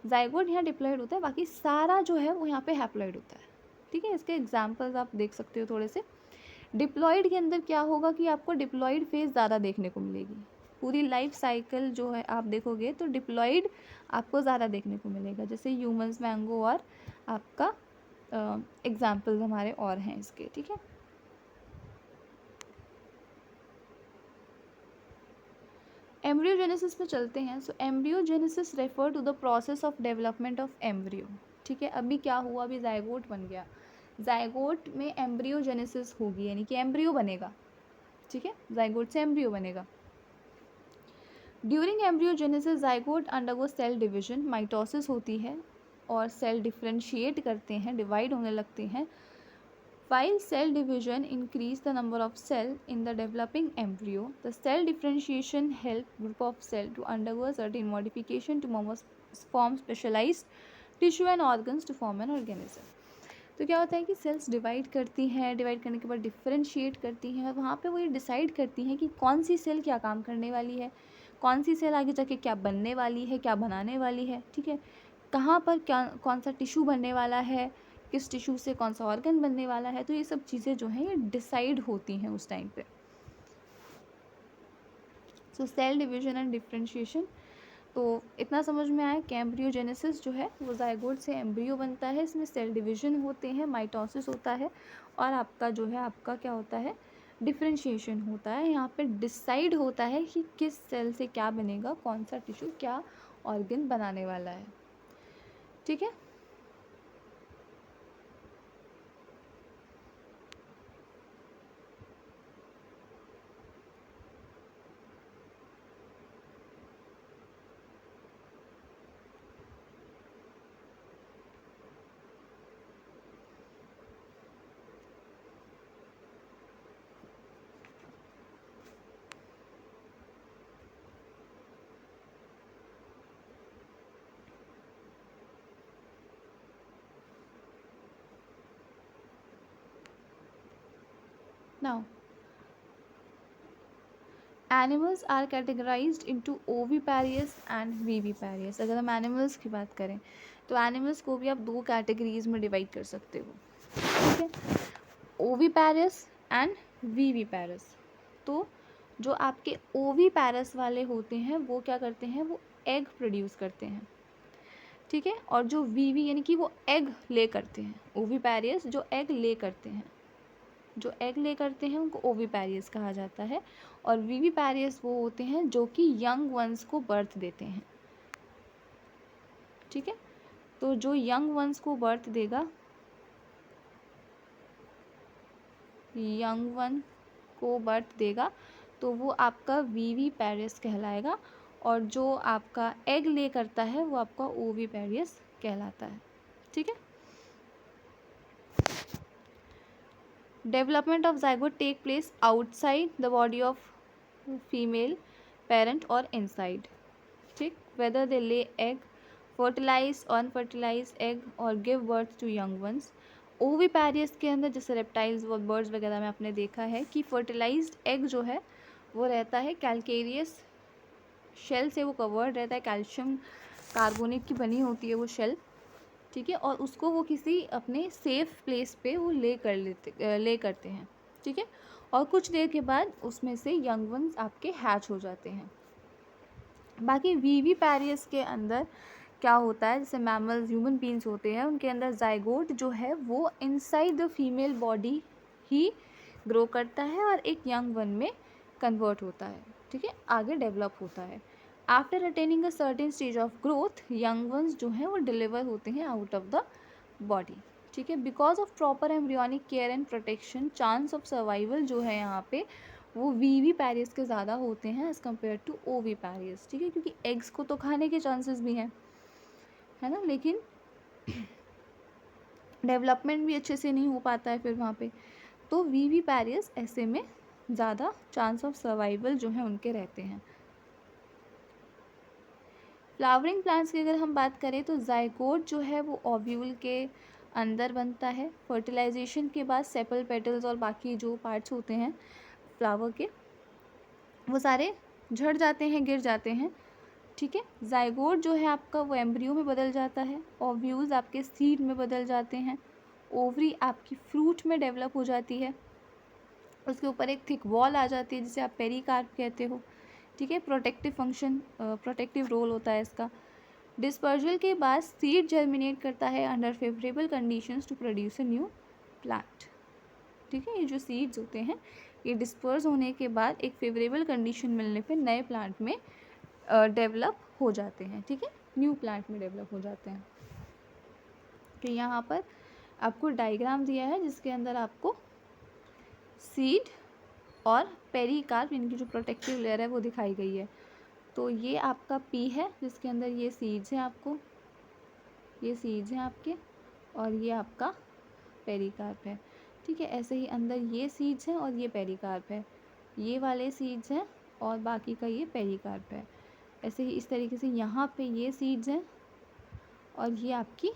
जाइगोट यहाँ डिप्लॉइड होता है, बाकी सारा जो है वो यहाँ पे हैप्लॉइड होता है। ठीक है, इसके एग्जांपल्स आप देख सकते हो थोड़े से। डिप्लॉइड के अंदर क्या होगा कि आपको डिप्लॉइड फेज़ ज़्यादा देखने को मिलेगी। पूरी लाइफ साइकिल जो है आप देखोगे तो डिप्लॉइड आपको ज़्यादा देखने को मिलेगा, जैसे ह्यूमन्स, मैंगो और आपका एग्जाम्पल्स हमारे और हैं इसके। ठीक है, एम्ब्रियोजेनेसिस पे चलते हैं। So embryogenesis refer to the process of development of embryo. ठीक है, अभी क्या हुआ, अभी जाइगोट बन गया, जाइगोट में एम्ब्रियोजेनेसिस होगी, यानी कि एम्ब्रियो बनेगा। ठीक है, जाइगोट से एम्ब्रियो बनेगा। During embryogenesis zygote undergo cell division, mitosis होती है और सेल डिफ्रेंशिएट करते हैं, डिवाइड होने लगते हैं। While cell division increase the number of cell in the developing embryo, the cell differentiation help group of cell to undergo certain modification to form specialized tissue and organs to form an organism। तो क्या होता है कि sales divide करती हैं, divide करने के बाद डिफ्रेंशिएट करती हैं और वहाँ पे वो ये डिसाइड करती हैं कि कौन सी सेल क्या काम करने वाली है, कौन सी सेल आगे जाके क्या बनने वाली है, क्या बनाने वाली है। ठीक है, कहाँ पर क्या कौन सा टिश्यू बनने वाला है, किस टिश्यू से कौन सा ऑर्गन बनने वाला है। तो ये सब चीज़ें जो हैं ये डिसाइड होती हैं उस टाइम पे। सो सेल डिवीजन एंड डिफ्रेंशिएशन, तो इतना समझ में आया कि एम्ब्रियोजेनेसिस जो है वो जाइगोट से एम्ब्रियो बनता है, इसमें सेल डिवीजन होते हैं, माइटोसिस होता है, और आपका जो है आपका क्या होता है, डिफ्रेंशिएशन होता है। यहाँ पे डिसाइड होता है कि किस सेल से क्या बनेगा, कौन सा टिश्यू क्या ऑर्गन बनाने वाला है, ठीक है। Now animals are categorised into oviparous and viviparous. अगर हम एनिमल्स की बात करें तो एनिमल्स को भी आप दो कैटेगरीज में डिवाइड कर सकते हो, ठीक है, ओविपेरियस एंड विविपेरियस। तो जो आपके ओविपेरियस वाले होते हैं वो क्या करते हैं, वो एग प्रोड्यूस करते हैं, ठीक है, और जो वीवी यानी कि वो एग ले करते हैं, ओविपेरियस जो एग ले करते हैं, जो एग ले करते हैं उनको ओविपेरियस कहा जाता है, और विविपेरियस वो होते हैं जो कि यंग वंस को बर्थ देते हैं, ठीक है। तो जो यंग वंस को बर्थ देगा, यंग वन को बर्थ देगा, तो वो आपका विविपेरियस कहलाएगा, और जो आपका एग ले करता है वो आपका ओविपेरियस कहलाता है, ठीक है। Development of zygote take place outside the body of female parent और इनसाइड, ठीक, whether they lay egg, fertilise unfertilise egg और give birth to young ones. Oviparous के अंदर जैसे रेप्टाइल्स और बर्ड्स वगैरह में आपने देखा है कि फर्टिलाइज्ड एग जो है वो रहता है कैल्केरियस शेल से वो कवर्ड रहता है, कैल्शियम कार्बोनेट की बनी होती है वो शेल, ठीक है, और उसको वो किसी अपने सेफ प्लेस पे वो ले करते हैं, ठीक है, और कुछ देर के बाद उसमें से यंग वंस आपके हैच हो जाते हैं। बाकी विविपेरियस के अंदर क्या होता है, जैसे मैमल्स ह्यूमन बींग्स होते हैं उनके अंदर जाइगोट जो है वो inside the female body he grow करता है और एक यंग वन में कन्वर्ट होता है, ठीक है, आगे डेवलप होता है। After attaining a certain stage of growth young ones जो हैं वो डिलीवर होते हैं आउट ऑफ द बॉडी, ठीक है। Because of proper embryonic care and protection chance of survival जो है यहाँ पे वो विविपेरियस के ज़्यादा होते हैं एज़ कम्पेयर टू ओविपेरियस, ठीक है, क्योंकि एग्स को तो खाने के चांसेस भी हैं, है ना, लेकिन डेवलपमेंट भी अच्छे से नहीं हो पाता है फिर वहाँ पे, तो विविपेरियस ऐसे में ज़्यादा चांस ऑफ सर्वाइवल जो है उनके रहते हैं। फ्लावरिंग प्लांट्स की अगर हम बात करें तो जाइगोट जो है वो ओव्यूल के अंदर बनता है, फर्टिलाइजेशन के बाद सेपल पेटल्स और बाकी जो पार्ट्स होते हैं फ्लावर के वो सारे झड़ जाते हैं, गिर जाते हैं, ठीक है। जाइगोट जो है आपका वो एम्ब्रियो में बदल जाता है, ओव्यूल्स आपके सीड में बदल जाते हैं, ओवरी आपकी फ्रूट में डेवलप हो जाती है, उसके ऊपर एक थिक वॉल आ जाती है जिसे आप पेरिकार्प कहते हो, ठीक है, प्रोटेक्टिव फंक्शन प्रोटेक्टिव रोल होता है इसका। डिस्पर्जल के बाद सीड जर्मिनेट करता है under favourable conditions to produce a new plant, ठीक है। ये जो सीड्स होते हैं ये डिस्पर्स होने के बाद एक फेवरेबल कंडीशन मिलने पे नए प्लांट में डेवलप हो जाते हैं, ठीक है, न्यू प्लांट में डेवलप हो जाते हैं। तो यहाँ पर आपको डायग्राम दिया है जिसके अंदर आपको सीड और पेरिकार्प इनकी जो प्रोटेक्टिव लेयर है वो दिखाई गई है। तो ये आपका पी है जिसके अंदर ये सीड्स हैं, आपको ये सीड्स हैं आपके, और ये आपका पेरिकार्प है, ठीक है। ऐसे ही अंदर ये सीड्स हैं और ये पेरिकार्प है, ये वाले सीड्स हैं और बाकी का ये पेरिकार्प है। ऐसे ही इस तरीके से यहाँ पे ये सीड्स हैं और ये आपकी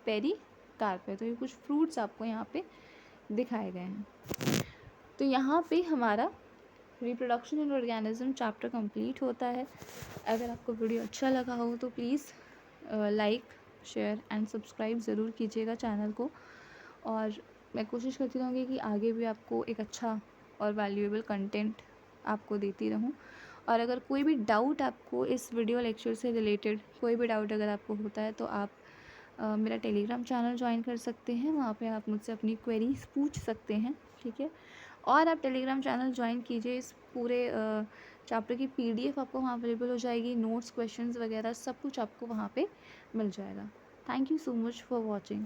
पेरिकार्प है। तो ये कुछ फ्रूट्स आपको यहाँ पे दिखाए गए हैं। तो यहाँ पे हमारा reproduction in organism chapter complete होता है। अगर आपको वीडियो अच्छा लगा हो तो please like share and subscribe ज़रूर कीजिएगा चैनल को, और मैं कोशिश करती रहूँगी कि आगे भी आपको एक अच्छा और वैल्यूएबल कंटेंट आपको देती रहूँ। और अगर कोई भी डाउट आपको इस वीडियो लेक्चर से रिलेटेड कोई भी डाउट अगर आपको होता है तो आप मेरा टेलीग्राम चैनल ज्वाइन कर सकते हैं। वहाँ पे आप मुझसे अपनी क्वेरीज पूछ सकते हैं, ठीक है। और आप टेलीग्राम चैनल ज्वाइन कीजिए, इस पूरे चैप्टर की PDF आपको वहाँ अवेलेबल हो जाएगी, नोट्स, क्वेश्चंस वगैरह सब कुछ आपको वहाँ पे मिल जाएगा। Thank you so much for watching.